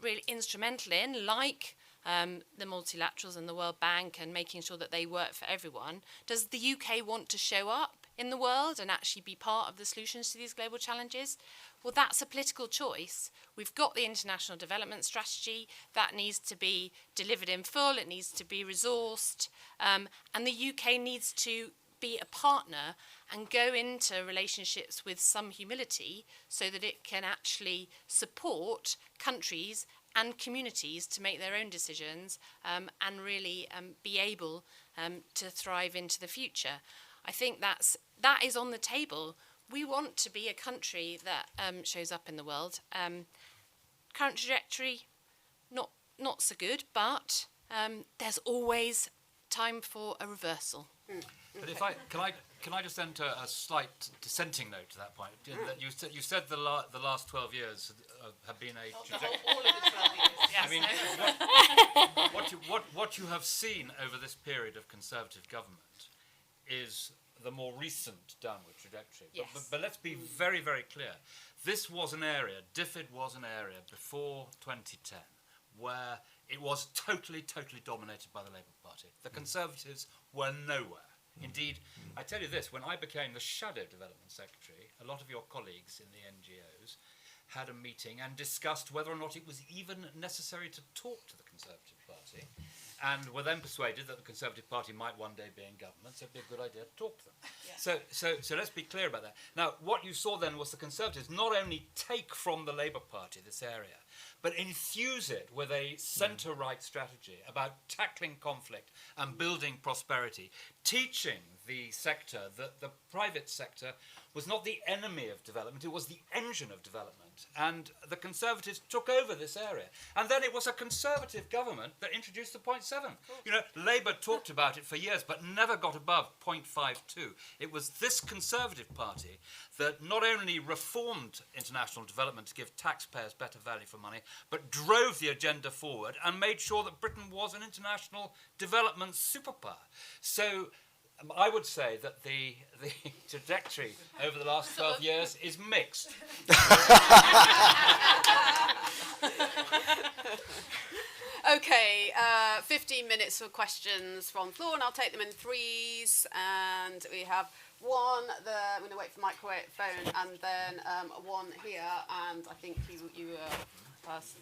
really instrumental in, like the multilaterals and the World Bank and making sure that they work for everyone, does the UK want to show up in the world and actually be part of the solutions to these global challenges? Well, that's a political choice. We've got the International Development Strategy. That needs to be delivered in full. It needs to be resourced. And the UK needs to be a partner and go into relationships with some humility so that it can actually support countries and communities to make their own decisions and really be able to thrive into the future. I think that is on the table. We want to be a country that shows up in the world. Current trajectory, not so good, but there's always time for a reversal. But if can I just enter a slight dissenting note to that point? That you said the last 12 years have been a trajectory. All of the 12 years, yes. I mean, what you have seen over this period of Conservative government is the more recent downward trajectory. Yes. But let's be very, very clear. This was an area, DFID was an area before 2010 where it was totally, totally dominated by the Labour Party. The Conservatives were nowhere. Indeed, I tell you this, when I became the Shadow Development Secretary, a lot of your colleagues in the NGOs had a meeting and discussed whether or not it was even necessary to talk to the Conservative Party, and were then persuaded that the Conservative Party might one day be in government, so it'd be a good idea to talk to them. Yeah. So let's be clear about that. Now, what you saw then was the Conservatives not only take from the Labour Party this area, but infuse it with a centre-right strategy about tackling conflict and building prosperity, teaching the sector that the private sector was not the enemy of development, it was the engine of development. And the Conservatives took over this area. And then it was a Conservative government that introduced the 0.7. You know, Labour talked about it for years, but never got above 0.52. It was this Conservative Party that not only reformed international development to give taxpayers better value for money, but drove the agenda forward and made sure that Britain was an international development superpower. So I would say that the trajectory over the last 12 years is mixed. Okay, 15 minutes for questions from the floor, and I'll take them in threes. And we have one there. I'm going to wait for the microphone, and then one here. And I think you were first.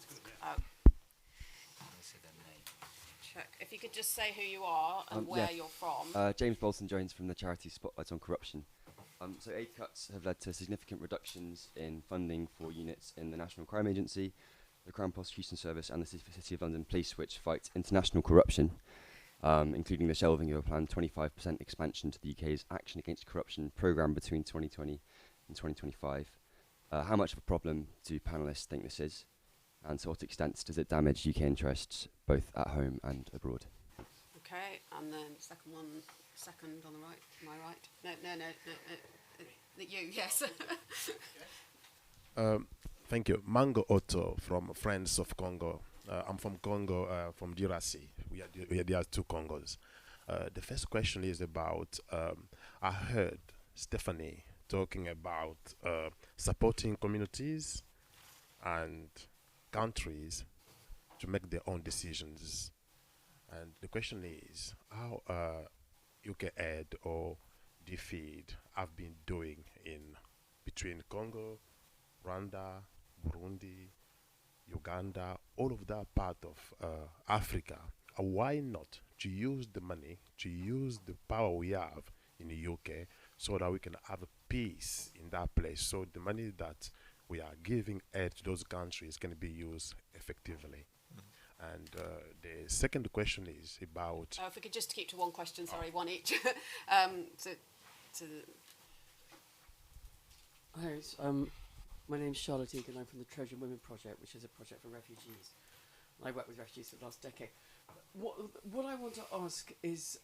Check. If you could just say who you are and where you're from. James Bolton-Jones from the charity Spotlight on Corruption. So aid cuts have led to significant reductions in funding for units in the National Crime Agency, the Crown Prosecution Service and the City of London Police, which fight international corruption, including the shelving of a planned 25% expansion to the UK's Action Against Corruption programme between 2020 and 2025. How much of a problem do panellists think this is? And to what extent does it damage UK interests, both at home and abroad? Okay, and then second on the right, my right. No. You, yes. Thank you. Mango Otto from Friends of Congo. I'm from Congo, from Dirasi. There are two Congos. The first question is about, I heard Stephanie talking about supporting communities and countries to make their own decisions. And the question is, how UK Aid or DFID have been doing in between Congo, Rwanda, Burundi, Uganda, all of that part of Africa. Why not to use the money, to use the power we have in the UK so that we can have a peace in that place, so the money that we are giving aid to those countries can be used effectively. And the second question is about... if we could just keep to one question, sorry, one each. Hi, my name's Charlotte Egan. I'm from the Trojan Women Project, which is a project for refugees. I work with refugees for the last decade. What I want to ask is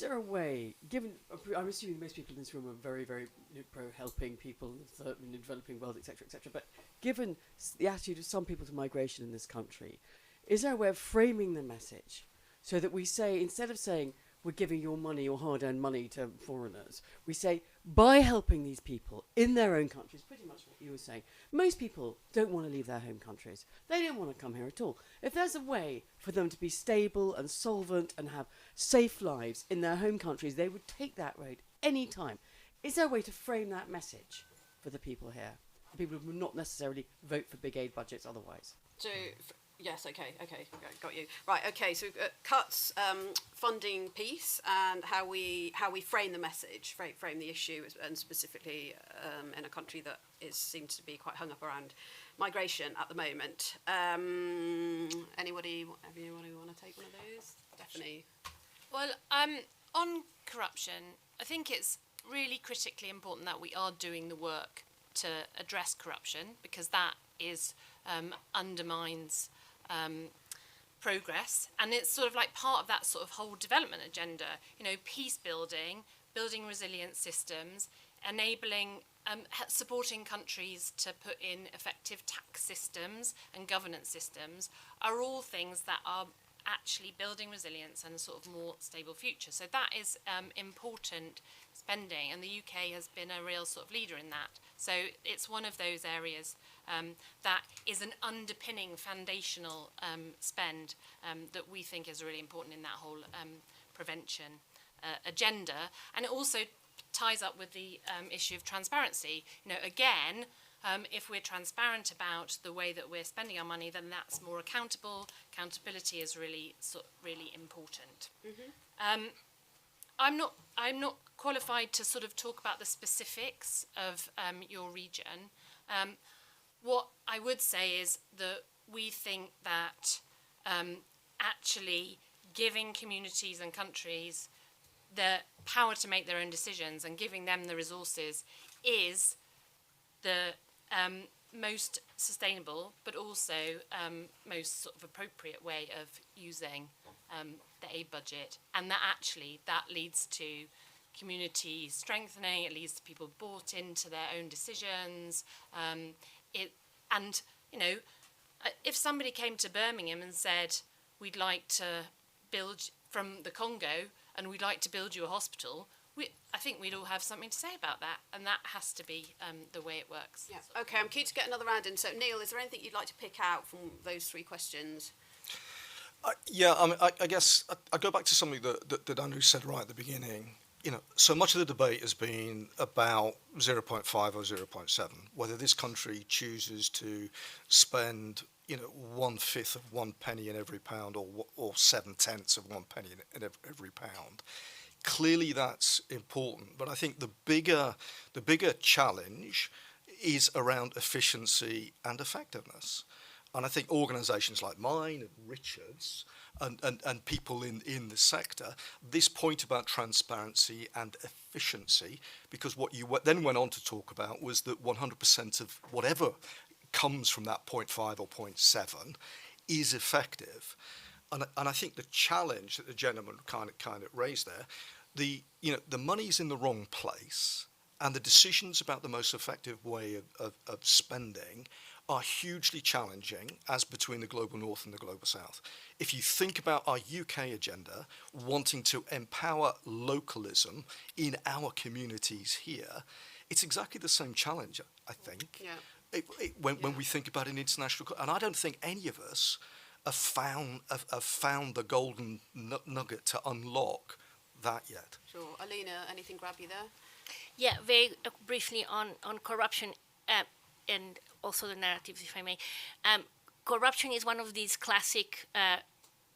there a way, given, I'm assuming most people in this room are very, very pro-helping people in the developing world, etc., but given the attitude of some people to migration in this country, is there a way of framing the message so that we say, instead of saying, we're giving your money, your hard-earned money to foreigners, we say, by helping these people in their own countries, pretty much what you were saying, most people don't want to leave their home countries. They don't want to come here at all. If there's a way for them to be stable and solvent and have safe lives in their home countries, they would take that road any time. Is there a way to frame that message for the people here? The people who would not necessarily vote for big aid budgets otherwise. So, yes, okay, got you. Right, okay, so cuts, funding piece, and how we frame the message, frame the issue, and specifically in a country that seems to be quite hung up around migration at the moment. Anybody want to take one of those? Stephanie. Well, on corruption, I think it's really critically important that we are doing the work to address corruption, because that is undermines progress, and it's sort of like part of that sort of whole development agenda, you know, peace building, building resilient systems, enabling, supporting countries to put in effective tax systems and governance systems are all things that are actually building resilience and a sort of more stable future. So that is important spending, and the UK has been a real sort of leader in that. So it's one of those areas that is an underpinning foundational spend that we think is really important in that whole prevention agenda. And it also ties up with the issue of transparency. You know, again, if we're transparent about the way that we're spending our money, then that's more accountable. Accountability is really really important. I'm not qualified to sort of talk about the specifics of your region. What I would say is that we think that actually giving communities and countries the power to make their own decisions and giving them the resources is the most sustainable, but also most sort of appropriate way of using the aid budget, and that actually that leads to community strengthening. It leads to people bought into their own decisions. And you know, if somebody came to Birmingham and said, "We'd like to build from the Congo, and we'd like to build you a hospital," I think we'd all have something to say about that, and that has to be the way it works. Yeah. Okay, I'm keen to get another round in. So, Neil, is there anything you'd like to pick out from those three questions? Yeah, I mean, I guess I go back to something that Andrew said right at the beginning. You know, so much of the debate has been about 0.5 or 0.7, whether this country chooses to spend, you know, 1/5 of 1 penny in every pound, or 7/10 of 1 penny in every pound. Clearly, that's important, but I think the bigger challenge is around efficiency and effectiveness. And I think organisations like mine and Richard's and people in the sector, this point about transparency and efficiency, because what you then went on to talk about was that 100% of whatever comes from that 0.5 or 0.7 is effective. And I think the challenge that the gentleman kind of raised there, the money's in the wrong place, and the decisions about the most effective way of spending are hugely challenging, as between the global north and the global south. If you think about our UK agenda, wanting to empower localism in our communities here, it's exactly the same challenge, I think. Yeah. When we think about an international, and I don't think any of us have found the golden nugget to unlock that yet. Sure. Alina, anything grab you there? Yeah, very briefly on corruption and also the narratives, if I may. Corruption is one of these classic,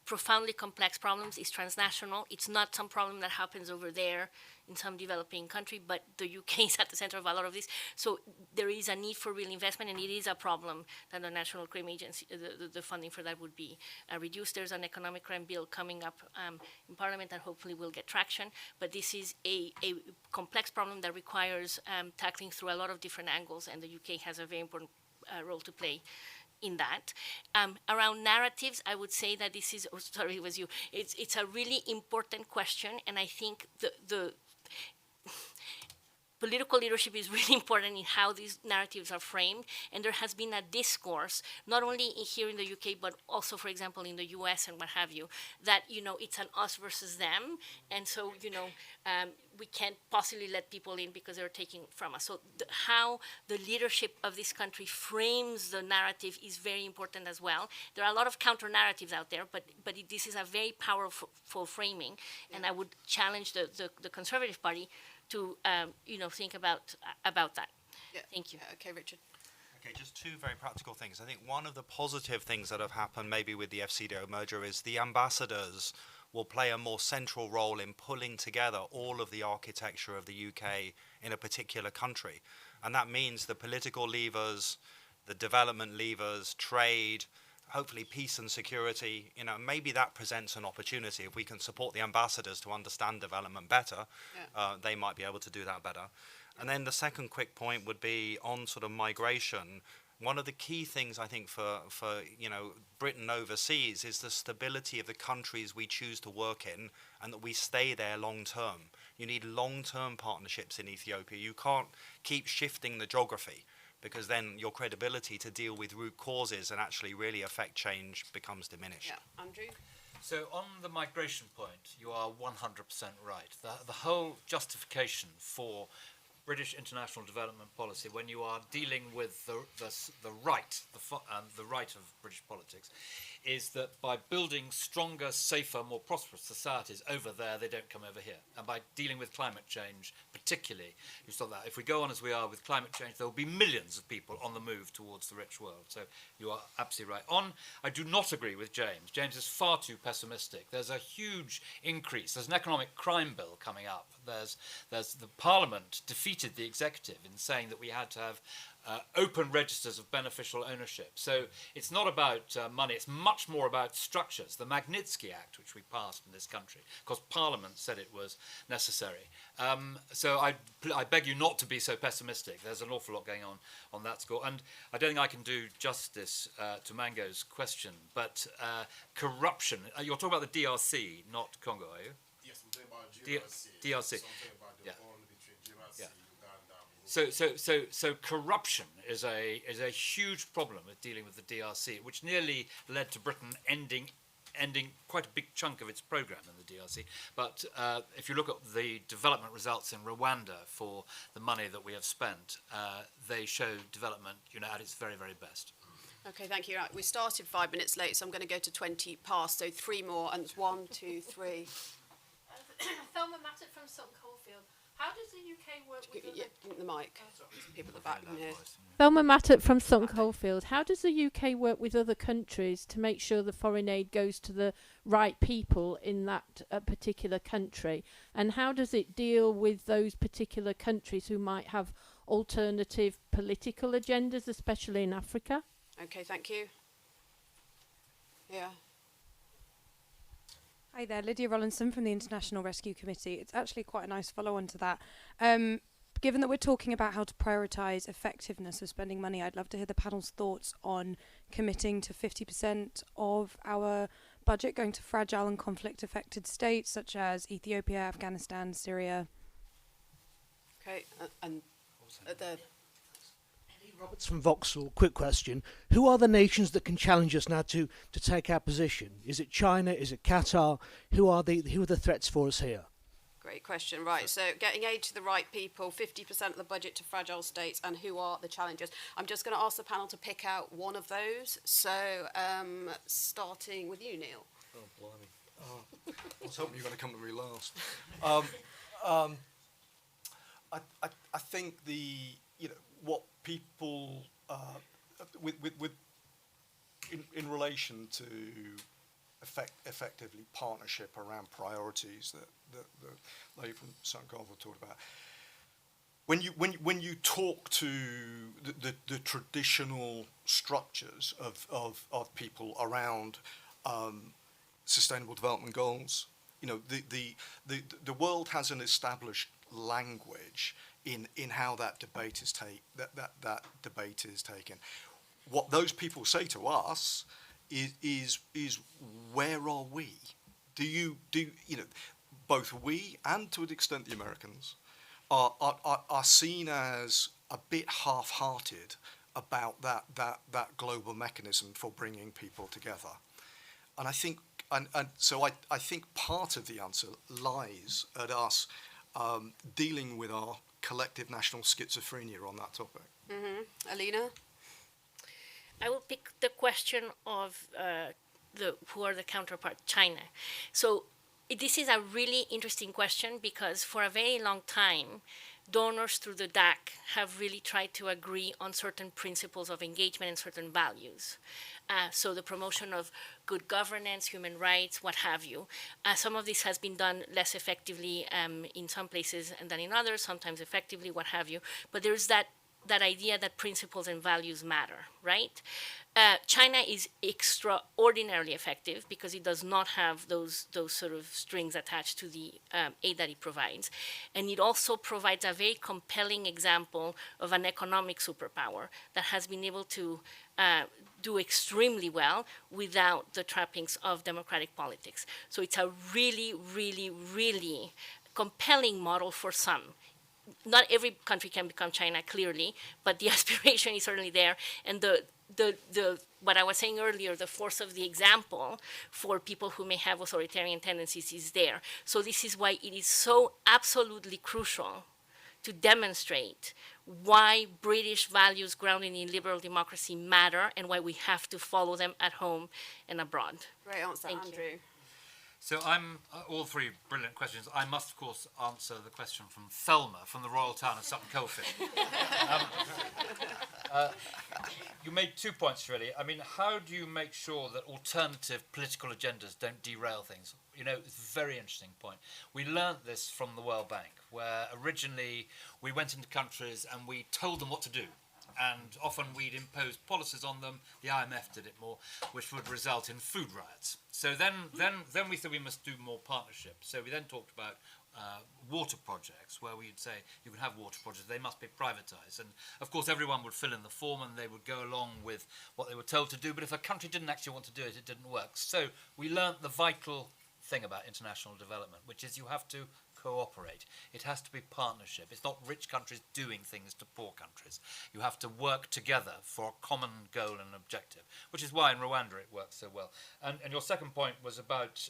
profoundly complex problems. It's transnational. It's not some problem that happens over there in some developing country, but the UK is at the center of a lot of this. So there is a need for real investment, and it is a problem that the National Crime Agency, the funding for that would be reduced. There's an economic crime bill coming up in Parliament that hopefully will get traction, but this is a complex problem that requires tackling through a lot of different angles, and the UK has a very important role to play in that. Around narratives, I would say that this is, sorry, it was you, it's a really important question, and I think the political leadership is really important in how these narratives are framed, and there has been a discourse, not only here in the UK, but also, for example, in the US and what have you, that, you know, it's an us versus them, and so, you know, we can't possibly let people in because they're taking from us. So how the leadership of this country frames the narrative is very important as well. There are a lot of counter-narratives out there, but this is a very powerful framing, and I would challenge the Conservative Party to think about that. Yeah. Thank you. Okay, Richard. Okay, just two very practical things. I think one of the positive things that have happened maybe with the FCDO merger is the ambassadors will play a more central role in pulling together all of the architecture of the UK in a particular country. And that means the political levers, the development levers, trade, hopefully peace and security, maybe that presents an opportunity. If we can support the ambassadors to understand development better, they might be able to do that better. And then the second quick point would be on sort of migration. one of the key things I think for Britain overseas is the stability of the countries we choose to work in, and that we stay there long term. You need long-term partnerships in Ethiopia. You can't keep shifting the geography, because then your credibility to deal with root causes and actually really affect change becomes diminished. Yeah, Andrew? So on the migration point, you are 100% right. The whole justification for British international development policy, when you are dealing with the right of British politics, is that by building stronger, safer, more prosperous societies over there, they don't come over here. And by dealing with climate change, particularly, you saw that. If we go on as we are with climate change, there will be millions of people on the move towards the rich world. So you are absolutely right. I do not agree with James. James is far too pessimistic. There's a huge increase. There's an economic crime bill coming up. There's the Parliament defeated the executive in saying that we had to have open registers of beneficial ownership. So it's not about money, it's much more about structures. The Magnitsky Act, which we passed in this country, because Parliament said it was necessary. So I beg you not to be so pessimistic. There's an awful lot going on that score. And I don't think I can do justice to Mango's question, but corruption, you're talking about the DRC, not Congo, are you? Yes, I'm talking about DRC. Something about the Yeah. bond between DRC, Yeah. Uganda. So corruption is a huge problem with dealing with the DRC, which nearly led to Britain ending quite a big chunk of its programme in the DRC. But if you look at the development results in Rwanda for the money that we have spent, they show development, at its very, very best. Okay, thank you. Right, we started 5 minutes late, so I'm going to go to 20 past. So 3 more, and it's 1, 2, 3. Thelma Mattett from Sutton Coldfield. How does the UK work with Give the mic. People at the back can hear. Thelma Mattett from Sutton Coldfield. How does the UK work with other countries to make sure the foreign aid goes to the right people in that particular country? And how does it deal with those particular countries who might have alternative political agendas, especially in Africa? Okay, thank you. Yeah. Hi there, Lydia Rollinson from the International Rescue Committee. It's actually quite a nice follow-on to that. Given that we're talking about how to prioritise effectiveness of spending money, I'd love to hear the panel's thoughts on committing to 50% of our budget going to fragile and conflict-affected states such as Ethiopia, Afghanistan, Syria. Okay, and the... Roberts from Vauxhall, quick question. Who are the nations that can challenge us now to take our position? Is it China? Is it Qatar? Who are the threats for us here? Great question. Right, so getting aid to the right people, 50% of the budget to fragile states, and who are the challengers? I'm just going to ask the panel to pick out one of those. So starting with you, Neil. Oh, blimey. I was hoping you were going to come to me last. I think what people in relation to effectively partnership around priorities that the lady from Sutton Coldfield talked about. When you talk to the traditional structures of people around sustainable development goals, the world has an established language in how that debate is debate is taken. What those people say to us is where are we? Do both we and to an extent the Americans are seen as a bit half-hearted about that global mechanism for bringing people together, and I think so I think part of the answer lies at us dealing with our collective national schizophrenia on that topic. Mm-hmm. Alina? I will pick the question of who are the counterpart, China. So this is a really interesting question because for a very long time, donors through the DAC have really tried to agree on certain principles of engagement and certain values. So the promotion of good governance, human rights, what have you. Some of this has been done less effectively in some places than in others, sometimes effectively, what have you. But there's that idea that principles and values matter, right? China is extraordinarily effective because it does not have those sort of strings attached to the aid that it provides. And it also provides a very compelling example of an economic superpower that has been able to do extremely well without the trappings of democratic politics. So it's a really, really, really compelling model for some. Not every country can become China, clearly, but the aspiration is certainly there. And the what I was saying earlier, the force of the example for people who may have authoritarian tendencies is there. So this is why it is so absolutely crucial to demonstrate why British values grounded in liberal democracy matter and why we have to follow them at home and abroad. Great answer, Andrew. So I'm all three brilliant questions. I must, of course, answer the question from Thelma, from the royal town of Sutton Coldfield. You made 2 points, really. I mean, how do you make sure that alternative political agendas don't derail things? You know, it's a very interesting point. We learnt this from the World Bank, where originally we went into countries and we told them what to do. And often we'd impose policies on them. The IMF did it more, which would result in food riots. So then we said we must do more partnerships. So we then talked about water projects, where we'd say you can have water projects, they must be privatised. And of course everyone would fill in the form and they would go along with what they were told to do. But if a country didn't actually want to do it, it didn't work. So we learnt the vital thing about international development, which is you have to cooperate. It has to be partnership. It's not rich countries doing things to poor countries. You have to work together for a common goal and objective, which is why in Rwanda it works so well. And your second point was about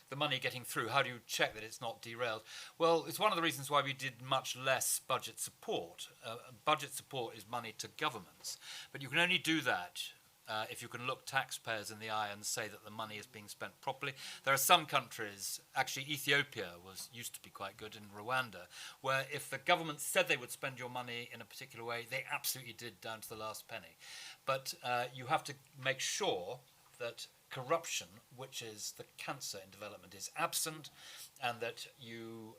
the money getting through. How do you check that it's not derailed? Well, it's one of the reasons why we did much less budget support. Budget support is money to governments, but you can only do that if you can look taxpayers in the eye and say that the money is being spent properly. There are some countries, actually Ethiopia used to be quite good, in Rwanda, where if the government said they would spend your money in a particular way, they absolutely did down to the last penny. But you have to make sure that corruption, which is the cancer in development, is absent, and that you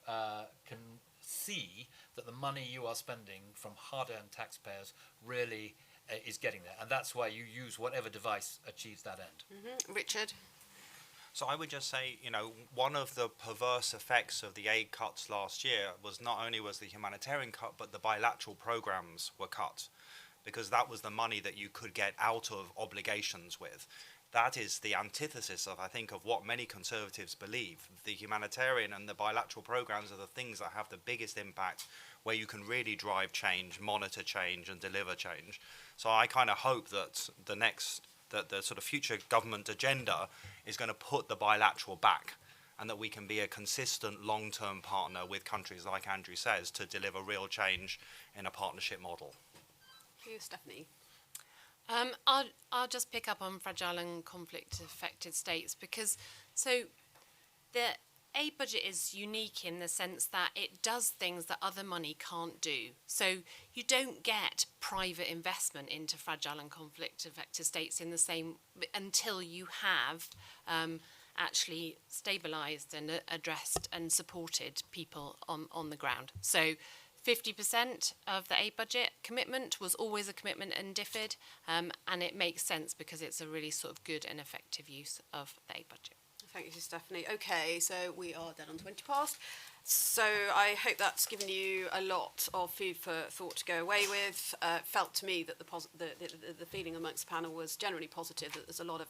can see that the money you are spending from hard-earned taxpayers really is getting there, and that's why you use whatever device achieves that end. Mm-hmm. Richard? So I would just say, you know, one of the perverse effects of the aid cuts last year was not only was the humanitarian cut, but the bilateral programs were cut, because that was the money that you could get out of obligations with. That is the antithesis of, I think, of what many conservatives believe. The humanitarian and the bilateral programs are the things that have the biggest impact, where you can really drive change, monitor change, and deliver change. So I kind of hope that the sort of future government agenda is going to put the bilateral back, and that we can be a consistent long-term partner with countries, like Andrew says, to deliver real change in a partnership model. You, Stephanie? I'll just pick up on fragile and conflict-affected states, because so the aid budget is unique in the sense that it does things that other money can't do. So you don't get private investment into fragile and conflict-affected states in the same until you have actually stabilised and addressed and supported people on the ground. So 50% of the aid budget commitment was always a commitment and differed, and it makes sense because it's a really sort of good and effective use of the aid budget. Thank you, Stephanie. Okay, so we are dead on 20 past. So I hope that's given you a lot of food for thought to go away with. Felt to me that the feeling amongst the panel was generally positive, that there's a lot of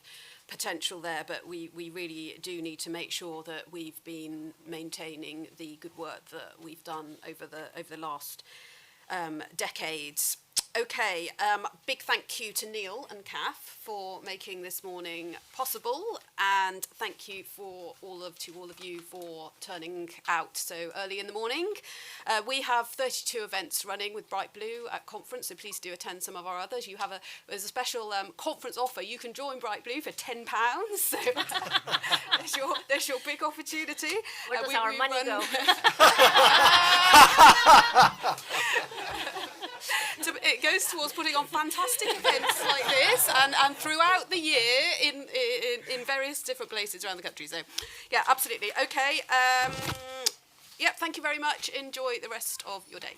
potential there, but we really do need to make sure that we've been maintaining the good work that we've done over the last decades. Okay, big thank you to Neil and Kath for making this morning possible, and thank you to all of you for turning out so early in the morning. We have 32 events running with Bright Blue at conference, so please do attend some of our others. There's a special conference offer. You can join Bright Blue for £10. So there's your big opportunity. Where does our money go? It goes towards putting on fantastic events like this and throughout the year in various different places around the country. So, yeah, absolutely. Okay. Thank you very much. Enjoy the rest of your day.